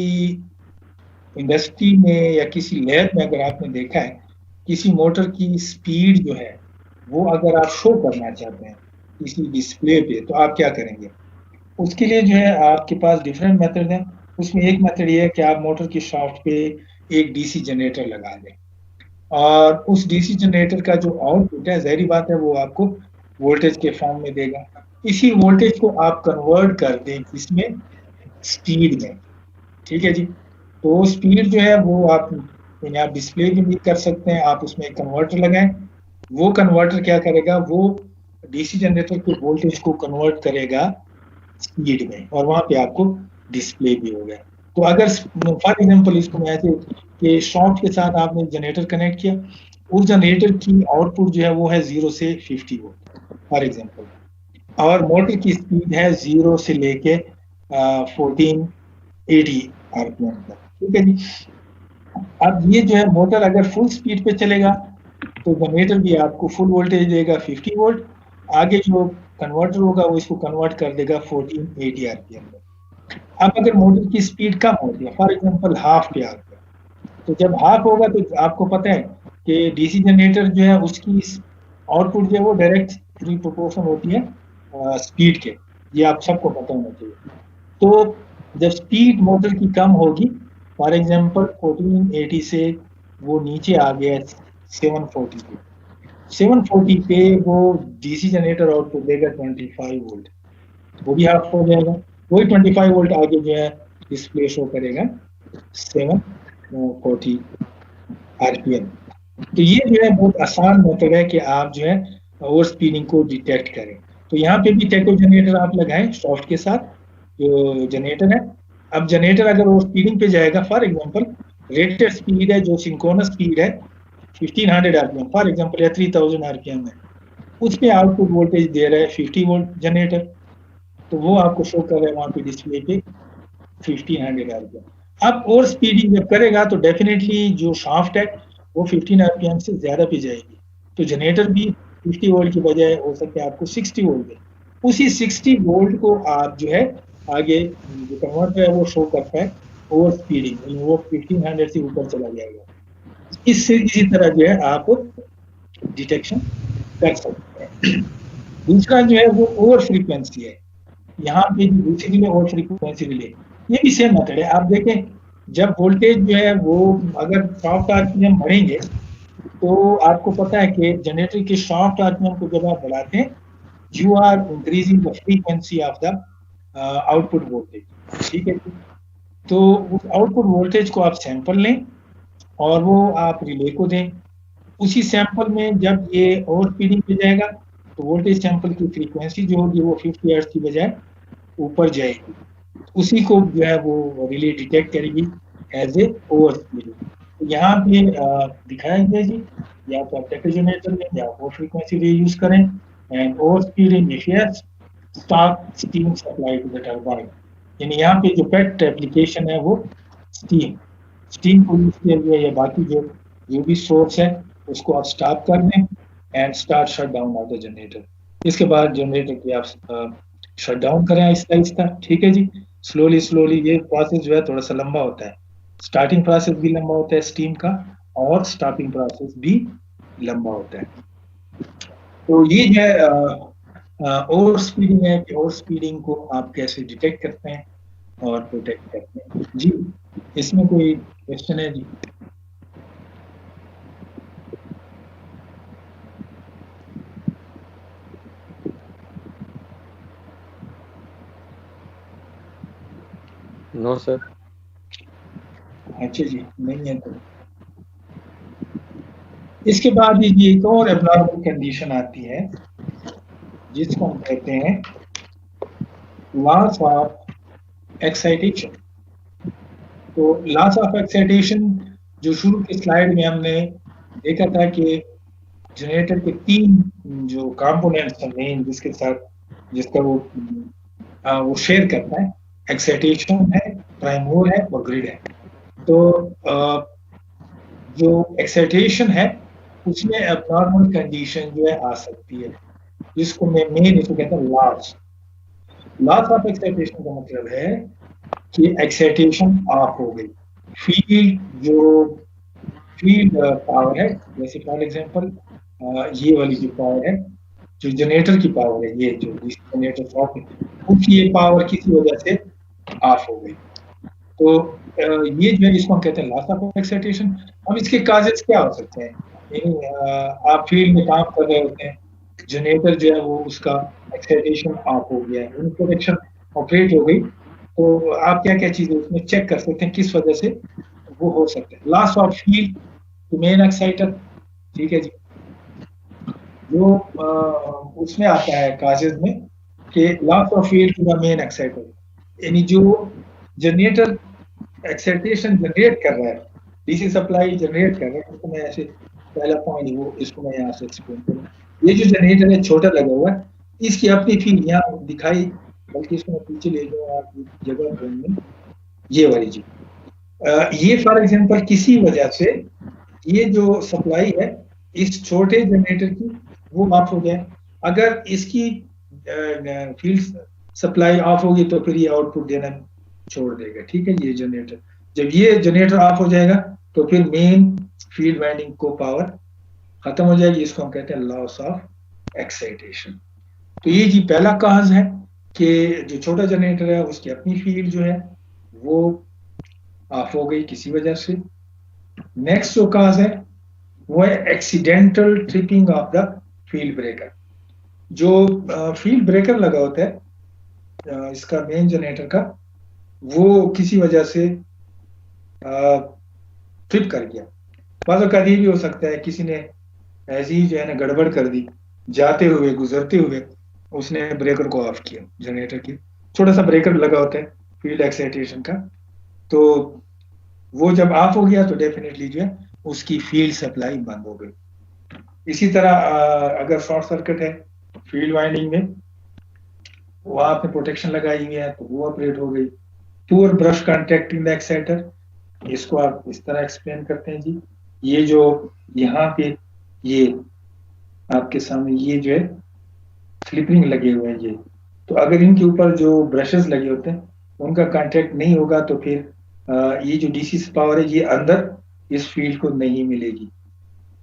इंडस्ट्री में या किसी लैब में अगर आपने देखा है किसी मोटर की स्पीड जो है वो अगर आप शो करना चाहते हैं किसी डिस्प्ले पे, तो आप क्या करेंगे, उसके लिए जो है आपके पास डिफरेंट मेथड हैं। उसमें एक मेथड ये है कि आप मोटर की शाफ्ट पे एक डीसी जनरेटर लगा दें और उस डीसी जनरेटर का जो आउटपुट है, जाहिर बात है वो आपको वोल्टेज के फॉर्म में देगा। इसी वोल्टेज को आप कन्वर्ट कर दें इसमें स्पीड में, ठीक है जी। तो स्पीड जो है वो आप यानी आप डिस्प्ले भी कर सकते हैं, आप उसमें एक कन्वर्टर लगाएं, वो कन्वर्टर क्या करेगा, वो डीसी जनरेटर के वोल्टेज को कन्वर्ट करेगा स्पीड में और वहां पे आपको डिस्प्ले भी होगा। तो अगर फॉर एग्जांपल इसको मैं ऐसे कि शॉर्ट के साथ आपने जनरेटर कनेक्ट किया, उस जनरेटर की आउटपुट जो है वो है 0 से 50 वोल्ट फॉर एग्जांपल, और मोटर की स्पीड है 0 से लेके 1480 आरपीएम तक, ठीक है जी। अब ये जो है मोटर अगर फुल स्पीड पे चलेगा तो जनरेटर भी आपको फुल वोल्टेज देगा 50 वोल्ट, आगे जो कन्वर्टर होगा वो इसको कन्वर्ट कर देगा 1480 आरपीएम में। अब अगर मोटर की स्पीड कम होती है, फॉर एग्जांपल हाफ पे आ गया, तो जब हाफ होगा तो आपको पता है कि डीसी जनरेटर जो है उसकी आउटपुट जो है वो डायरेक्ट थ्री प्रोपोर्शन होती है स्पीड के, ये आप सबको पता होना चाहिए। तो जब स्पीड मोटर की कम होगी, फॉर एग्जांपल 1480 से वो नीचे आ गया 740 पे, 740 पे वो डीसी जनरेटर आउटपुट देगा 25 वोल्ट, वो भी हाफ हो जाएगा, वही 25 वोल्ट आगे जो है डिस्प्ले शो करेगा 740 आरपीएम। तो ये जो है बहुत आसान मेथड है कि आप जो है ओवर स्पीडिंग को डिटेक्ट करें। तो यहाँ पे भी टेको जनरेटर आप लगाएं सॉफ्ट के साथ जो जनरेटर है। अब जनरेटर अगर ओवर स्पीडिंग पे जाएगा, फॉर एग्जांपल रेटेड स्पीड है जो सिंक्रोनस स्पीड है 1500 आरपीएम फॉर एग्जांपल या 3000 आरपीएम है, उस पे आउटपुट वोल्टेज दे रहा है 50 वोल्ट जनरेटर, तो वो आपको शो कर रहा है वहां पे डिस्प्ले पे 1500 आरपीएम। अब ओवर स्पीडिंग जब करेगा तो डेफिनेटली जो शाफ्ट है वो 15 आरपीएम से ज्यादा पे जाएगी, तो जनरेटर भी 50 वोल्ट की बजाय हो सकता है आपको 60 वोल्ट दे। उसी 60 वोल्ट को आप जो है आगे जो कन्वर्टर है वो शो करता है ओवर स्पीडिंग, वो 1500 से ऊपर चला जाएगा। इससे इसी तरह जो है आप डिटेक्शन कर सकते हैं। दूसरा जो है वो ओवर फ्रीक्वेंसी है, यहाँ पे दूसरी रिले ओवर फ्रीक्वेंसी रिले, ये भी सेम मेथड है। आप देखें जब वोल्टेज जो है वो अगर सॉफ्ट आरपीएम बढ़ेंगे तो आपको पता है कि जनरेटर के सॉफ्ट आरपीएम को जब आप बढ़ाते हैं you are increasing the frequency of the output voltage, ठीक है। तो उस आउटपुट वोल्टेज को आप सैंपल लें और वो आप रिले को दें। उसी सैंपल में जब ये ओवर स्पीडिंग पे जाएगा तो वोल्टेज सैंपल की फ्रीक्वेंसी जो होगी वो 50 हर्ट्ज की बजाय ऊपर जाएगी, उसी को जो है वो रिले डिटेक्ट करेगी एज ए ओवर स्पीडिंग। तो यहाँ पे दिखाया गया जी, या तो आप टेको जनरेटर में या ओवर फ्रीक्वेंसी रिले यूज करें and over speeding if yes start steam supply to the turbine, यानी यहाँ पे जो पेट एप्लीकेशन है वो स्टीम को यूज किया गया या बाकी जो भी सोर्स है उसको आप स्टॉप कर दें and start shut down of the generator. इसके बाद जनरेटर की आप शट डाउन करें आहिस्ता आहिस्ता, ठीक है जी, स्लोली। ये प्रोसेस जो है थोड़ा सा लंबा होता है, स्टार्टिंग प्रोसेस भी लंबा होता है स्टीम का और स्टॉपिंग प्रोसेस भी लंबा होता है। तो ये जो है ओवर स्पीडिंग है कि ओवर स्पीडिंग को आप कैसे डिटेक्ट करते हैं और प्रोटेक्ट करते हैं। जी इसमें कोई क्वेश्चन है जी? No sir. अच्छा जी, नहीं है तो इसके बाद ये एक और एब्नॉर्मल कंडीशन आती है जिसको हम कहते हैं लॉस ऑफ एक्साइटेशन। तो लॉस ऑफ एक्साइटेशन जो शुरू की स्लाइड में हमने देखा था कि जनरेटर के 3 जो कंपोनेंट्स हैं मेन जिसके साथ जिसका वो शेयर करता है, एक्साइटेशन है, प्राइम मूवर है और ग्रिड है। तो जो एक्साइटेशन है उसमें एबनॉर्मल कंडीशन जो है आ सकती है, जिसको मैं मेन इसको कहता हूँ लॉस ऑफ एक्साइटेशन का मतलब है कि एक्साइटेशन ऑफ हो गई। फील्ड पावर है, जैसे फॉर एग्जांपल ये वाली जो पावर है, जो जनरेटर की पावर है, ये जो जनरेटर ऑफ है, उसकी ये पावर किसी वजह से ऑफ हो गई। तो ये जो है इसको हम कहते हैं लॉस ऑफ एक्साइटेशन। अब इसके काजेस क्या हो सकते हैं? आप फील्ड में काम कर रहे होते हैं, जनरेटर जो है वो उसका एक्साइटेशन ऑफ हो गया है, प्रोडक्शन ऑपरेट हो गई, तो आप क्या क्या चीजें उसमें चेक कर सकते हैं किस वजह से वो हो सकता है। Loss of field to main exciter, ठीक है जी। जो उसमें आता है काजेज में कि loss of field to the main exciter, यानी जो जनरेटर एक्साइटेशन जनरेट कर रहा है, डीसी सप्लाई जनरेट कर रहा है, उसको मैं ऐसे पहला पॉइंट वो इसको मैं यहाँ से एक्सप्लेन करूँ। ये जो जनरेटर है छोटा लगा हुआ है, इसकी अपनी फील्ड यहाँ दिखाई, बल्कि इसको मैं पीछे ले जाऊँ आप जगह ढूंढने, ये वाली जी। ये फॉर एग्जांपल किसी वजह से ये जो सप्लाई है इस छोटे जनरेटर की वो ऑफ हो गया। अगर इसकी फील्ड सप्लाई ऑफ होगी तो फिर ये आउटपुट देना छोड़ देगा, ठीक है। ये जनरेटर, जब ये जनरेटर ऑफ हो जाएगा तो फिर मेन फील्ड वाइंडिंग को पावर खत्म हो जाएगी, इसको हम कहते हैं लॉस ऑफ एक्साइटेशन। तो ये जी पहला काज है कि जो छोटा जनरेटर है उसकी अपनी फील्ड जो है वो ऑफ हो गई किसी वजह से। नेक्स्ट जो काज है वो है accidental tripping of the field breaker. जो फील्ड ब्रेकर लगा होता है इसका मेन जनरेटर का, वो किसी वजह से ट्रिप कर गया। बाज़ औक़ात ये भी हो सकता है किसी ने ऐसी ही जो है ना गड़बड़ कर दी, जाते हुए गुजरते हुए उसने ब्रेकर को ऑफ किया। जनरेटर की छोटा सा ब्रेकर लगा होता है फील्ड एक्साइटेशन का, तो वो जब ऑफ हो गया तो डेफिनेटली जो है उसकी फील्ड सप्लाई बंद हो गई। इसी तरह अगर शॉर्ट सर्किट है फील्ड वाइंडिंग में, वो आपने प्रोटेक्शन लगाई हुई है तो वो ऑपरेट हो गई। Poor brush contact in the exciter, इसको आप इस तरह एक्सप्लेन करते हैं जी। ये जो यहाँ पे ये आपके सामने ये जो है स्लिपरिंग लगे हुए हैं, ये तो अगर इनके ऊपर जो ब्रशेस लगे होते हैं उनका कांटेक्ट नहीं होगा तो फिर ये जो डीसी पावर है ये अंदर इस फील्ड को नहीं मिलेगी,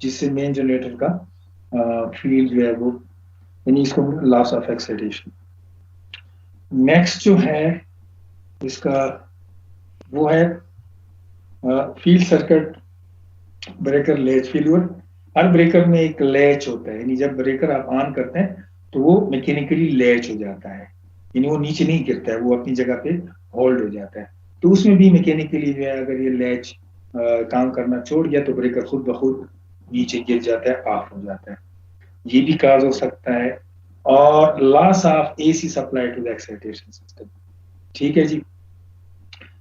जिससे मेन जनरेटर का फील्ड जो है वो, यानी इसको लॉस ऑफ एक्साइटेशन। नेक्स्ट जो है इसका वो है field circuit breaker latch failure. हर ब्रेकर में एक लैच होता है, यानी जब ब्रेकर आप ऑन करते हैं तो वो मैकेनिकली लैच हो जाता है, यानी वो नीचे नहीं गिरता है, वो अपनी जगह पे होल्ड हो जाता है। तो उसमें भी मैकेनिकली जो है अगर ये लैच काम करना छोड़ गया तो ब्रेकर खुद ब खुद नीचे गिर जाता है, ऑफ हो जाता है। ये भी काज हो सकता है। और loss of AC supply to the excitation system, ठीक है जी।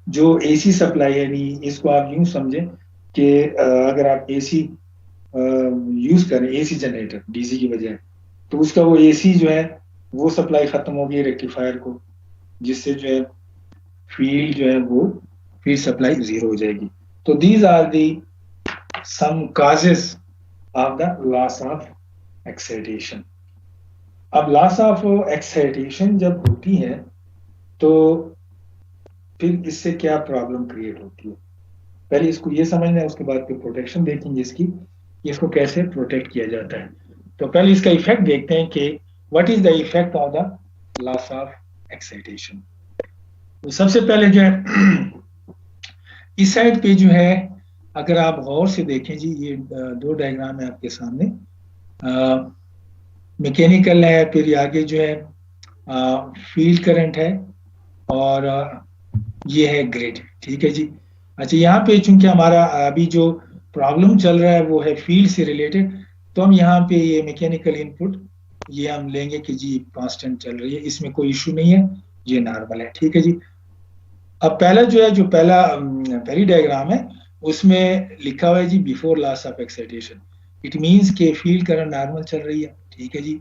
जो एसी सप्लाई है, यानी इसको आप यूं समझें कि अगर आप एसी यूज करें, एसी जनरेटर डीसी की बजाय, तो उसका वो एसी जो है वो सप्लाई खत्म हो गई रेक्टिफायर को, जिससे जो है फील्ड जो है वो फील्ड सप्लाई जीरो हो जाएगी। तो these are the some causes of the loss of excitation. अब लॉस ऑफ एक्साइटेशन जब होती है तो फिर इससे क्या प्रॉब्लम क्रिएट होती है, पहले इसको ये समझना है, उसके बाद फिर प्रोटेक्शन देखेंगे इसकी, इसको कैसे प्रोटेक्ट किया जाता है। तो पहले इसका इफेक्ट देखते हैं कि what is the effect of the loss of excitation. तो सबसे पहले जो है इस साइड पे जो है, अगर आप गौर से देखें जी, ये दो डायग्राम है आपके सामने, मैकेनिकल है, फिर आगे जो है फील्ड करंट है, और ये है ग्रिड, ठीक है जी। अच्छा, यहाँ पे चूंकि हमारा अभी जो प्रॉब्लम चल रहा है वो है फील्ड से रिलेटेड, तो हम यहाँ पे ये मैकेनिकल इनपुट ये हम लेंगे कि जी कांस्टेंट चल रही है, इसमें कोई इशू नहीं है, ये नॉर्मल है, ठीक है जी। अब पहला जो है, जो पहली डायग्राम है उसमें लिखा हुआ है जी before loss of excitation, it means के फील्ड करंट नॉर्मल चल रही है, ठीक है जी।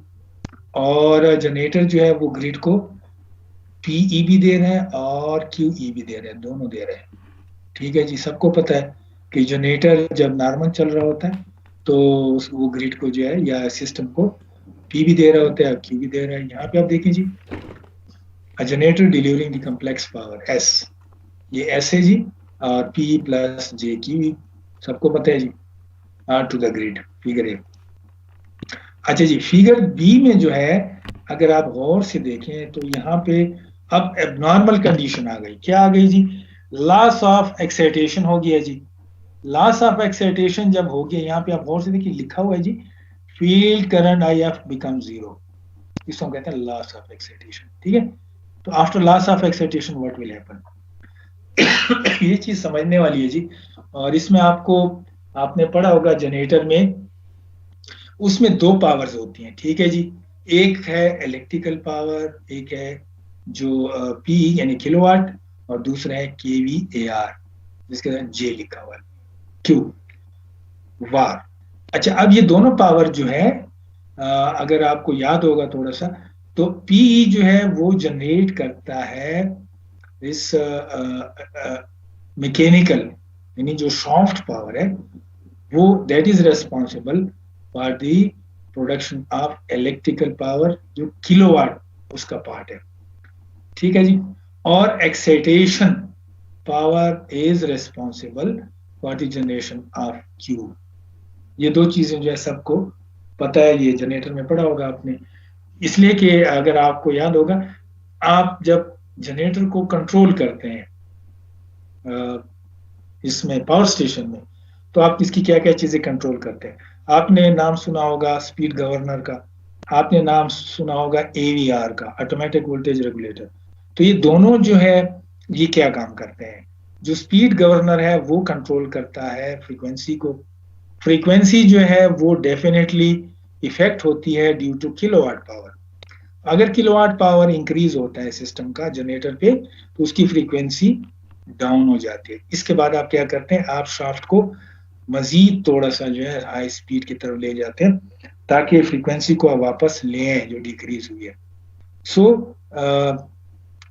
और जनरेटर जो है वो ग्रिड को पीई भी दे रहे हैं और क्यूई भी दे रहे हैं, दोनों दे रहे हैं। ठीक है जी, सबको पता है कि जनरेटर जब नॉर्मल चल रहा होता है तो वो ग्रिड को जो है या सिस्टम को पी भी दे रहा होता है और क्यू भी दे रहा है। यहाँ पे आप देखें जी, a generator delivering the complex power S, ये एस है जी, और पी प्लस जे क्यू, सबको पता है जी, to the grid, figure A. अच्छा जी, फिगर बी में जो है अगर आप गौर से देखें तो यहाँ पे अब एबनॉर्मल कंडीशन आ गई। क्या आ गई जी? लॉस ऑफ एक्साइटेशन हो गया जी। लॉस ऑफ एक्साइटेशन जब हो गया, यहाँ पे आप गौर से देखिए लिखा हुआ है जी, field current I F become zero, इसको हम कहते हैं लॉस ऑफ एक्साइटेशन। ठीक है, तो after loss of excitation what will happen, ये चीज समझने वाली है जी। और इसमें आपने पढ़ा होगा जनरेटर में, उसमें दो पावर्स होती हैं। ठीक है जी, एक है इलेक्ट्रिकल पावर, एक है जो पी यानी किलोवाट, और दूसरा है केवीएआर जिसके साथ जे लिखा हुआ है, क्यू वार। अच्छा, अब ये दोनों पावर जो है अगर आपको याद होगा थोड़ा सा, तो पी जो है वो जनरेट करता है इस मैकेनिकल यानी जो सॉफ्ट पावर है वो, that is responsible for the production of electrical power, जो किलोवाट उसका पार्ट है। ठीक है जी, और excitation power is responsible for the generation of Q. ये दो चीजें जो है सबको पता है, ये जनरेटर में पढ़ा होगा आपने। इसलिए कि अगर आपको याद होगा, आप जब जनरेटर को कंट्रोल करते हैं इसमें पावर स्टेशन में, तो आप इसकी क्या क्या चीजें कंट्रोल करते हैं। आपने नाम सुना होगा स्पीड गवर्नर का, आपने नाम सुना होगा एवीआर का, ऑटोमेटिक वोल्टेज रेगुलेटर। तो ये दोनों जो है ये क्या काम करते हैं? जो स्पीड गवर्नर है वो कंट्रोल करता है फ्रीक्वेंसी को। फ्रीक्वेंसी जो है वो डेफिनेटली इफेक्ट होती है ड्यू टू किलोवाट पावर। अगर किलोवाट पावर इंक्रीज होता है सिस्टम का जनरेटर पे, तो उसकी फ्रीक्वेंसी डाउन हो जाती है। इसके बाद आप क्या करते हैं, आप शाफ्ट को मजीद थोड़ा सा जो है हाई स्पीड की तरफ ले जाते हैं ताकि फ्रीक्वेंसी को आप वापस ले आए जो डिक्रीज हुई है। So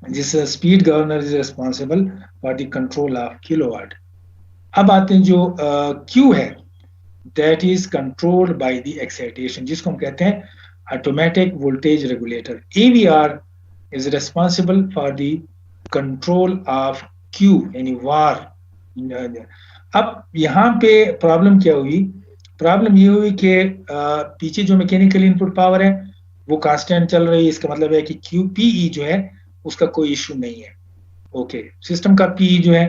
this speed governor is responsible for the control of kilowatt. अब आते हैं जो क्यू है, that is controlled by the excitation, जिसको हम कहते हैं automatic voltage regulator. AVR is responsible for the control of Q यानी वार। अब यहाँ पे प्रॉब्लम क्या हुई? प्रॉब्लम ये हुई कि पीछे जो मैकेनिकल इनपुट पावर है वो कांस्टेंट चल रही है। इसका मतलब है कि क्यू पीई जो है उसका कोई इश्यू नहीं है। ओके, सिस्टम का पी जो है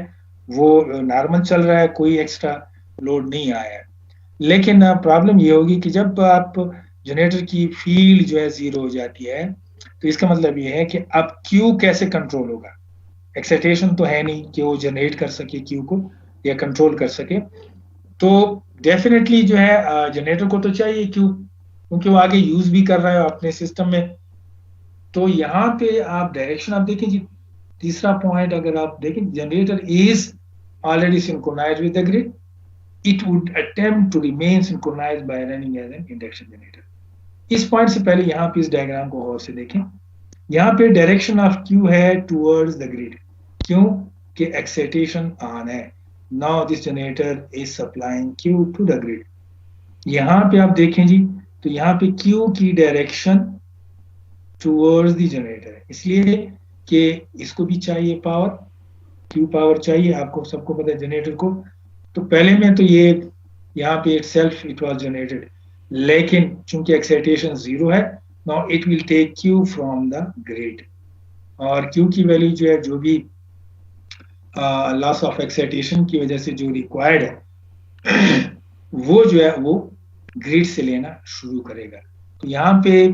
वो नॉर्मल चल रहा है, कोई एक्स्ट्रा लोड नहीं आया है। लेकिन प्रॉब्लम ये होगी कि जब आप जनरेटर की फील्ड जो है जीरो हो जाती है, तो इसका मतलब ये है कि अब क्यू कैसे कंट्रोल होगा? एक्साइटेशन तो है नहीं कि वो जनरेट कर सके क्यू को या कंट्रोल कर सके। तो डेफिनेटली जो है जनरेटर को तो चाहिए क्यू, क्योंकि वो आगे यूज भी कर रहा है अपने सिस्टम में। तो यहाँ पे आप डायरेक्शन आप देखें जी, तीसरा पॉइंट अगर आप देखें, generator is already synchronized with the grid, it would attempt to remain synchronized by running as an induction generator। इस पॉइंट से पहले यहाँ पे इस डायग्राम को गौर से देखें। यहाँ पे डायरेक्शन ऑफ क्यू है टूवर्ड्स द ग्रिड, क्यों कि एक्साइटेशन ऑन है। Now this generator is supplying Q to the grid. यहाँ पे आप देखें जी, तो यहाँ पे क्यू की डायरेक्शन टूवर्ड्स द जनरेटर है, इसलिए कि इसको भी चाहिए पावर, क्यू पावर चाहिए। आपको सबको पता है जनरेटर को, तो पहले में तो ये यहाँ पे itself it was generated, लेकिन चूंकि एक्साइटेशन जीरो है, now it will take Q from the grid, और क्यू की वैल्यू जो है, जो भी लॉस ऑफ एक्साइटेशन की वजह से जो रिक्वायर्ड है वो जो है वो ग्रिड से लेना शुरू करेगा। तो यहाँ पे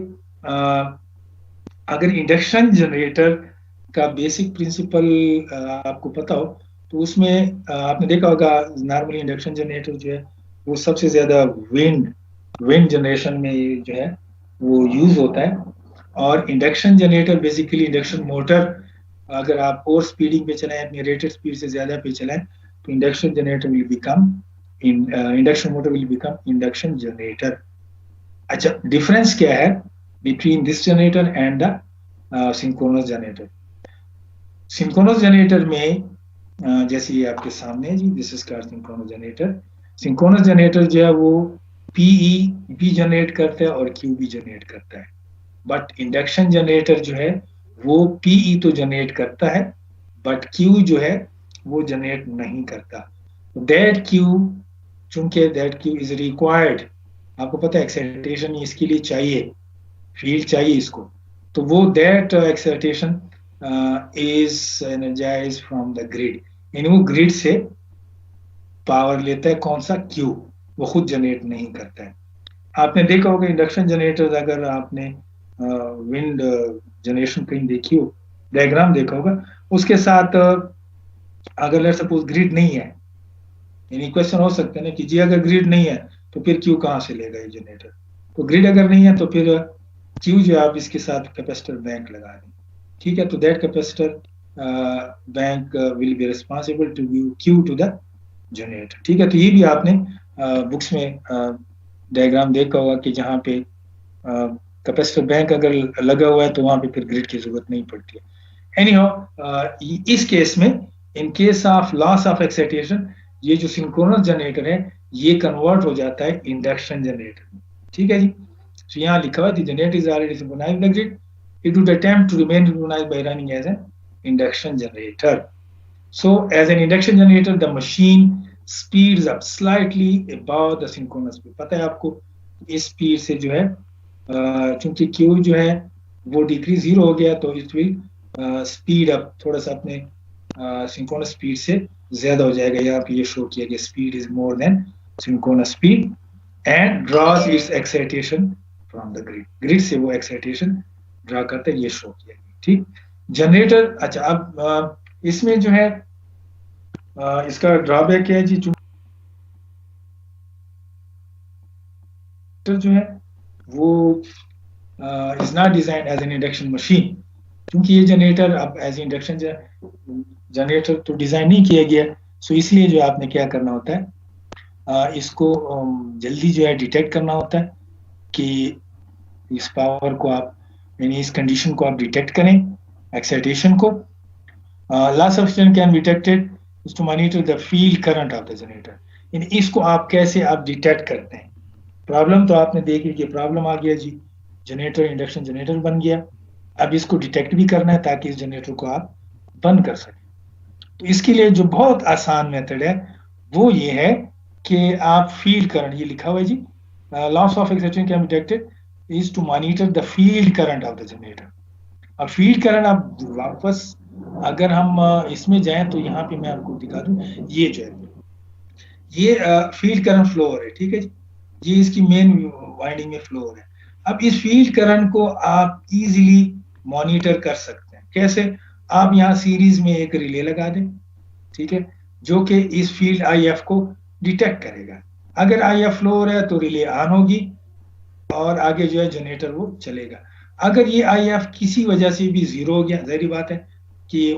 अगर इंडक्शन जनरेटर का बेसिक प्रिंसिपल आपको पता हो, तो उसमें आपने देखा होगा नॉर्मली इंडक्शन जनरेटर जो है वो सबसे ज्यादा विंड जनरेशन में जो है वो यूज होता है। और induction generator basically induction motor, अगर आप और स्पीडिंग पे चलाएं, अपनी रेटेड स्पीड से ज्यादा पे चलाएं, तो induction generator will become induction motor will become induction generator. अच्छा, डिफरेंस क्या है between this generator and the synchronous generator? Synchronous generator में जैसे ये आपके सामने है जी, this is called synchronous generator. Synchronous generator जो है वो पीई भी जनरेट करता है और क्यू भी जनरेट करता है, बट इंडक्शन जनरेटर जो है वो पीई तो जनरेट करता है बट क्यू जो है वो जनरेट नहीं करता। दैट क्यू, चूंकि दैट क्यू इज रिक्वायर्ड, आपको पता है एक्साइटेशन इसके लिए चाहिए, फील्ड चाहिए इसको, तो वो that excitation is energize from the grid, यानी वो ग्रिड से पावर लेता है। कौन सा? क्यू, वो खुद जनरेट नहीं करता है। आपने देखा होगा इंडक्शन जनरेटर, अगर आपने विंड जनरेशन कहीं देखी हो, डायग्राम देखा होगा, उसके साथ अगर लेट्स सपोज ग्रिड नहीं है, यानी क्वेश्चन हो सकता है ना कि जी अगर ग्रिड नहीं है तो फिर क्यू कहाँ से लेगा ये जनरेटर? तो ग्रिड अगर नहीं है तो फिर क्यू जो आप इसके साथ कैपेसिटर बैंक लगा दें, ठीक है, तो that capacitor bank will be responsible to give Q to the generator, ठीक है। तो ये भी आपने बुक्स में डायग्राम देखा होगा कि जहाँ पे कैपेसिटर बैंक अगर लगा हुआ है तो वहां पे फिर ग्रिड की जरूरत नहीं पड़ती है। एनीहाउ इस केस में, इन case of loss of excitation, ये जो सिंक्रोनस जनरेटर है ये कन्वर्ट हो जाता है इंडक्शन जनरेटर में, ठीक है जी। तो यहाँ लिखा हुआ है the generator is already synchronized with the grid, it would attempt to remain synchronized by running as an induction generator. So as an induction generator, the machine speeds up slightly above the synchronous speed. पता है आपको इस speed से जो है चूंकि Q जो है वो डिक्रीज 0 हो गया तो इट विल स्पीड अप थोड़ा सा अपने सिंक्रोनस स्पीड से ज्यादा हो जाएगा। यहाँ पे ये शो किया गया speed is more than synchronous speed and draws its excitation from the grid, grid से वो एक्साइटेशन ड्रा करता है, ये शो किया गया, ठीक। जनरेटर, अच्छा अब इसमें जो है इसका ड्रॉबैक क्या है जी, जो है वो is not design as an induction machine, क्योंकि ये जनरेटर अब एज इंडक्शन जनरेटर तो डिजाइन नहीं किया गया, सो इसलिए जो आपने क्या करना होता है इसको जल्दी जो है डिटेक्ट करना होता है कि इस पावर को आप, यानी इस कंडीशन को आप डिटेक्ट करें, एक्साइटेशन को। Loss of excitation can be detected to monitor the field current of the generator, यानी इसको आप कैसे आप डिटेक्ट करते हैं। प्रॉब्लम तो आपने देख ली कि प्रॉब्लम आ गया जी, जनरेटर इंडक्शन जनरेटर बन गया, अब इसको डिटेक्ट भी करना है ताकि इस जनरेटर को आप बंद कर सकें। तो इसके लिए जो बहुत आसान मेथड है वो ये है कि आप फील्ड करंट, ये लिखा हुआ है जी, loss of excitation can be detected is to monitor the field current of the generator. अब फील्ड करंट आप वापस अगर हम इसमें जाएं तो यहाँ पे मैं आपको दिखा दूं, ये जो है ये फील्ड करंट फ्लो है, ठीक है जी, ये इसकी मेन वाइंडिंग में फ्लो है। अब इस फील्ड करंट को आप इजीली मॉनिटर कर सकते हैं, कैसे? आप यहाँ सीरीज में एक रिले लगा दें, ठीक है, जो कि इस फील्ड IF को डिटेक्ट करेगा। अगर IF फ्लो हो रहा है तो रिले ऑन होगी और आगे जो है जनरेटर वो चलेगा। अगर ये IF किसी वजह से भी 0 हो गया, जाहिर बात है कि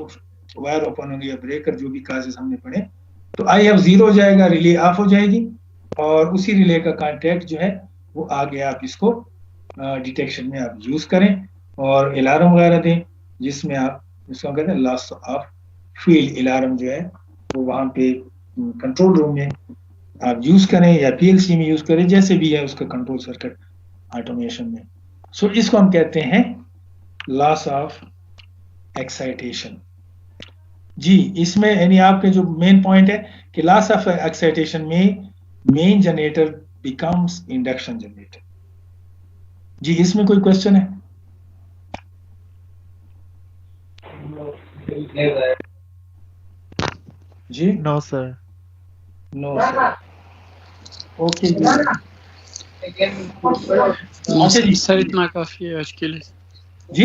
वायर ओपन हो गया, ब्रेकर जो भी काजेस हमने पढ़े, तो IF 0 हो जाएगा, रिले ऑफ हो जाएगी और उसी रिले का कॉन्टैक्ट जो है वो आगे आप इसको डिटेक्शन में आप यूज करें और अलार्म वगैरह दें, जिसमें आप इसको कहते हैं लॉस ऑफ फील्ड अलार्म जो है वो वहाँ पे कंट्रोल रूम में आप यूज करें या PLC में यूज करें, जैसे भी है उसका कंट्रोल सर्किट ऑटोमेशन में। सो इसको हम कहते हैं लॉस ऑफ एक्साइटेशन जी। इसमें यानी आपके जो मेन पॉइंट है कि लॉस ऑफ एक्साइटेशन में main generator becomes induction generator जी। इसमें कोई क्वेश्चन है? जी no sir. No sir, okay जी। अच्छा जी, सर इतना काफी है आज के लिए जी।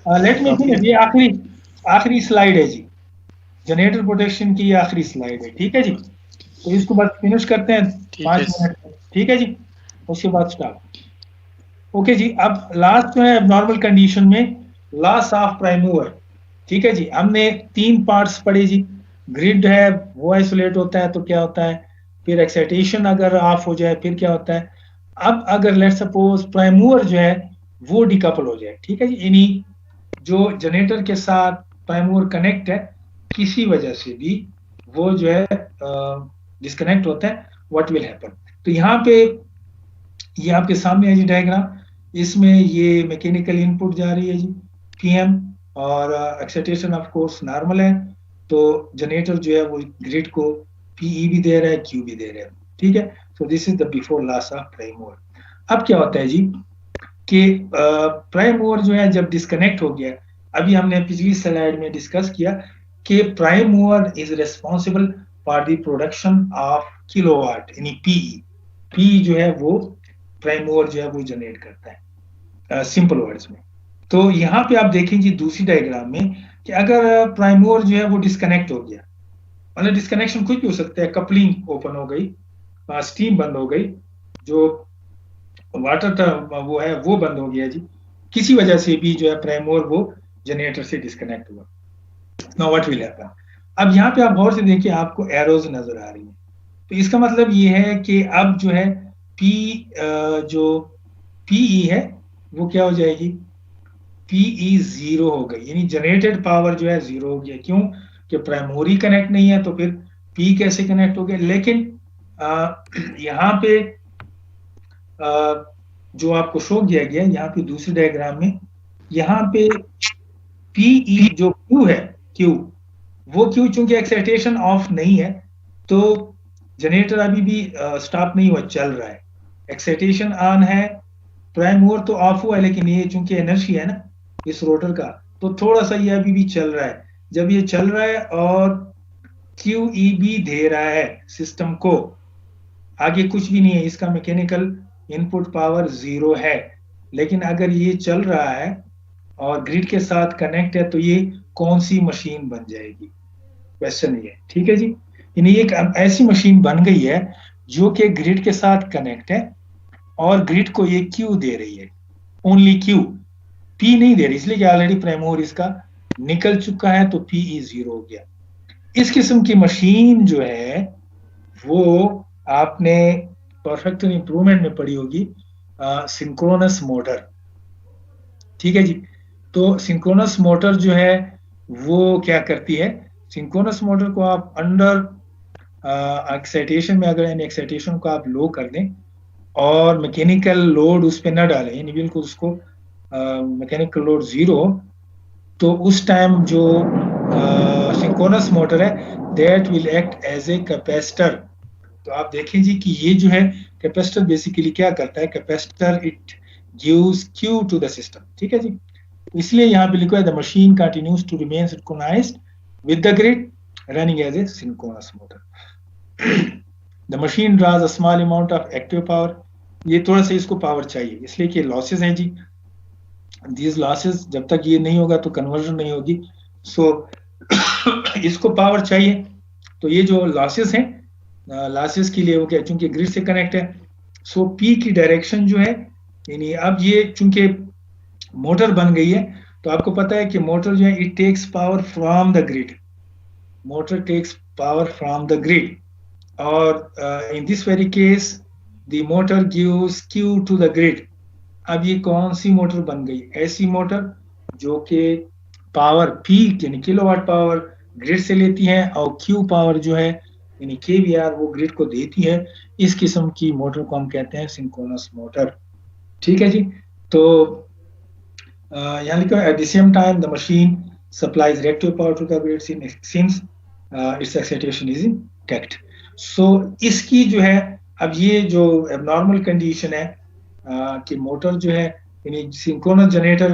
लेट मी फिनिश, ये आखिरी स्लाइड है जी, जनरेटर प्रोटेक्शन की आखिरी स्लाइड है, ठीक है जी। तो इसको बस फिनिश करते हैं 5 मिनट, ठीक है जी, उसके बाद स्टार्ट। ओके जी, अब लास्ट जो है नॉर्मल कंडीशन में लॉस ऑफ प्राइम मूवर, ठीक है जी। हमने 3 पार्ट्स पढ़े जी, ग्रिड है वो आइसोलेट होता है तो क्या होता है, फिर एक्साइटेशन अगर ऑफ हो जाए फिर क्या होता है। अब अगर लेट सपोज प्राइम मूवर जो है वो डिकपल हो जाए, ठीक है जी, यानी जो जनरेटर के साथ प्राइम मूवर कनेक्ट है, किसी वजह से भी वो जो है डिस्कनेक्ट होता है, व्हाट विल हैपन। तो यहाँ पे ये आपके सामने है जी डायग्राम, इसमें ये मैकेनिकल इनपुट जा रही है जी पीएम, और एक्साइटेशन ऑफ कोर्स नॉर्मल है, तो जनरेटर जो है वो ग्रिड को पीई भी दे रहा है, क्यू भी दे रहा है, ठीक है। So this is the before loss of prime mover. अब क्या होता है जी कि प्राइम मूवर जो है जब डिस्कनेक्ट हो गया, अभी हमने पिछली स्लाइड में डिस्कस किया कि prime mover is responsible for the production of kilowatt, यानी पीई। पी जो है वो प्राइम मूवर जो है वो जनरेट करता है सिंपल वर्ड्स में। तो यहाँ पे आप देखें जी दूसरी डायग्राम में कि अगर प्राइम मूवर जो है वो डिस्कनेक्ट हो गया, मतलब डिस्कनेक्शन कुछ भी हो सकता है, कपलिंग ओपन हो गई, स्टीम बंद हो गई, जो वाटर वो है वो बंद हो गया जी, किसी वजह से भी जो है प्राइम मूवर वो जनरेटर से डिस्कनेक्ट हुआ। Now what will happen. अब यहाँ पे आप गौर से देखिए, आपको एरोज नजर आ रही है, तो इसका मतलब ये है कि अब जो है पी जो पीई है वो क्या हो जाएगी, पीई जीरो हो गई, यानी जनरेटेड पावर जो है जीरो हो गया। क्यों कि प्राइम मूवर ही कनेक्ट नहीं है, तो फिर पी कैसे कनेक्ट हो गया। लेकिन यहाँ पे जो आपको शो किया गया यहाँ पे दूसरी डायग्राम में, यहाँ पे पीई जो क्यू है, क्यू वो क्यू चूंकि एक्साइटेशन ऑफ नहीं है, तो जनरेटर अभी भी स्टॉप नहीं हुआ, चल रहा है। एक्साइटेशन ऑन है, प्राइम मूवर तो ऑफ हुआ है, लेकिन ये चूंकि एनर्जी है ना इस रोटर का, तो थोड़ा सा ये अभी भी चल रहा है। जब ये चल रहा है और क्यूई भी दे रहा है सिस्टम को, आगे कुछ भी नहीं है, इसका मैकेनिकल इनपुट पावर जीरो है, लेकिन अगर ये चल रहा है और ग्रिड के साथ कनेक्ट है, तो ये कौन सी मशीन बन जाएगी, क्वेश्चन ये, ठीक है जी। यानी एक ऐसी मशीन बन गई है जो कि ग्रिड के साथ कनेक्ट है और ग्रिड को ये क्यू दे रही है, ओनली क्यू, पी नहीं दे रही, इसलिए कि ऑलरेडी प्राइम मूवर इसका निकल चुका है, तो पीई जीरो हो गया। इस किस्म की मशीन जो है वो आपने परफेक्ट इंप्रूवमेंट में पढ़ी होगी, सिंक्रोनस मोटर, ठीक है जी। तो सिंक्रोनस मोटर जो है वो क्या करती है, सिंक्रोनस मोटर को आप अंडर एक्साइटेशन में, अगर यानी एक्साइटेशन को आप लो कर दें और मैकेनिकल लोड उस पर न डालें, यानी बिल्कुल उसको मैकेनिकल लोड जीरो, तो उस टाइम जो सिंक्रोनस मोटर है that will act as a capacitor. तो आप देखें जी कि ये जो है कैपेसिटर बेसिकली क्या करता है, capacitor it gives Q to the system, ठीक है जी। इसलिए यहाँ पे लिखा है the machine continues to remain synchronized with the grid running as a synchronous motor. The machine draws a small amount of active power, ये थोड़ा सा इसको पावर चाहिए, इसलिए कि लॉसेस हैं जी, दीज लॉसेस, जब तक ये नहीं होगा तो कन्वर्जन नहीं होगी, सो इसको पावर चाहिए। तो ये जो लॉसेस हैं, लॉसेस के लिए वो क्या, चूंकि ग्रिड से कनेक्ट है, सो पी की डायरेक्शन जो है, यानी अब ये चूंकि मोटर बन गई है, तो आपको पता है कि मोटर जो है it takes power from the grid, motor takes power from the grid, और in this very case the motor gives Q to the grid. अब ये कौन सी मोटर बन गई, ऐसी मोटर जो कि पावर पी यानी किलोवाट पावर ग्रिड से लेती है और क्यू पावर जो है यानी केवीआर वो ग्रिड को देती है। इस किस्म की मोटर को हम कहते हैं सिंक्रोनस मोटर, ठीक है जी। तो यहाँ लिखा है at the same time the machine supplies reactive power to the grid since its excitation is intact. So इसकी जो है, अब ये जो एबनॉर्मल कंडीशन है कि मोटर जो है यानी सिंक्रोनस जनरेटर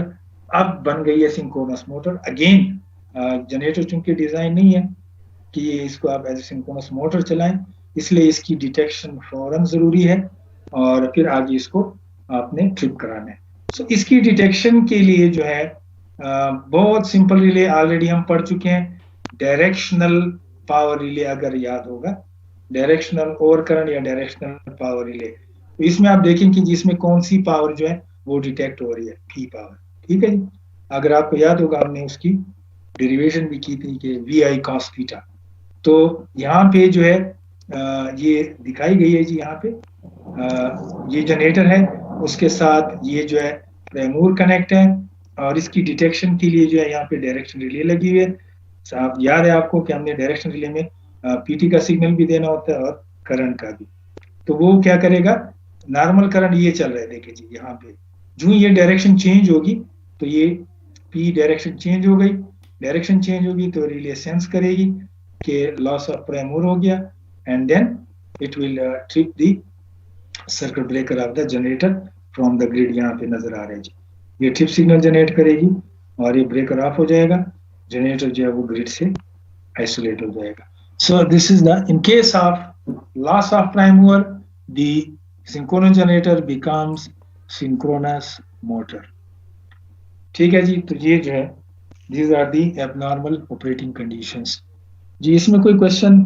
अब बन गई है सिंक्रोनस मोटर। अगेन जनरेटर चूंकि डिजाइन नहीं है कि इसको आप एज ए सिंक्रोनस मोटर चलाएं, इसलिए इसकी डिटेक्शन फौरन जरूरी है और फिर आगे इसको आपने ट्रिप कराना है। सो इसकी डिटेक्शन के लिए जो है बहुत सिंपल रिले ऑलरेडी हम पढ़ चुके हैं, डायरेक्शनल पावर रिले, अगर याद होगा, डायरेक्शनल ओवर करंट या डायरेक्शनल पावर रिले। तो इसमें आप देखें कि जिसमें कौन सी पावर जो है वो डिटेक्ट हो रही है, पी पावर, ठीक है जी। अगर आपको याद होगा हमने उसकी डेरिवेशन भी की थी कि वी आई कॉस थीटा। तो यहाँ पे जो है ये दिखाई गई है जी, यहाँ पे ये जनरेटर है, उसके साथ ये जो है प्राइम मूवर कनेक्ट है और इसकी डिटेक्शन के लिए जो है यहाँ पे डायरेक्शन रिले लगी हुई है। साहब याद है आपको कि हमने डायरेक्शन रिले में पीटी का सिग्नल भी देना होता है और करंट का भी। तो वो क्या करेगा, नॉर्मल करंट ये चल रहा है, देखिए जी यहाँ पे जो ये डायरेक्शन चेंज होगी तो ये पी डायरेक्शन चेंज हो गई, डायरेक्शन चेंज होगी तो रिले सेंस करेगी कि लॉस ऑफ प्राइम मूवर हो गया, and then it will trip the circuit breaker of the generator from the grid. यहाँ पे नजर आ रहा है जी, ये ट्रिप सिग्नल जनरेट करेगी और ये ब्रेकर ऑफ हो जाएगा, जनरेटर जो है वो ग्रिड से आइसोलेट हो जाएगा। So this is the, in case of loss of prime mover the synchronous generator becomes synchronous motor. ठीक है जी, तो ये जो है these are the abnormal operating conditions. जी इसमें कोई क्वेश्चन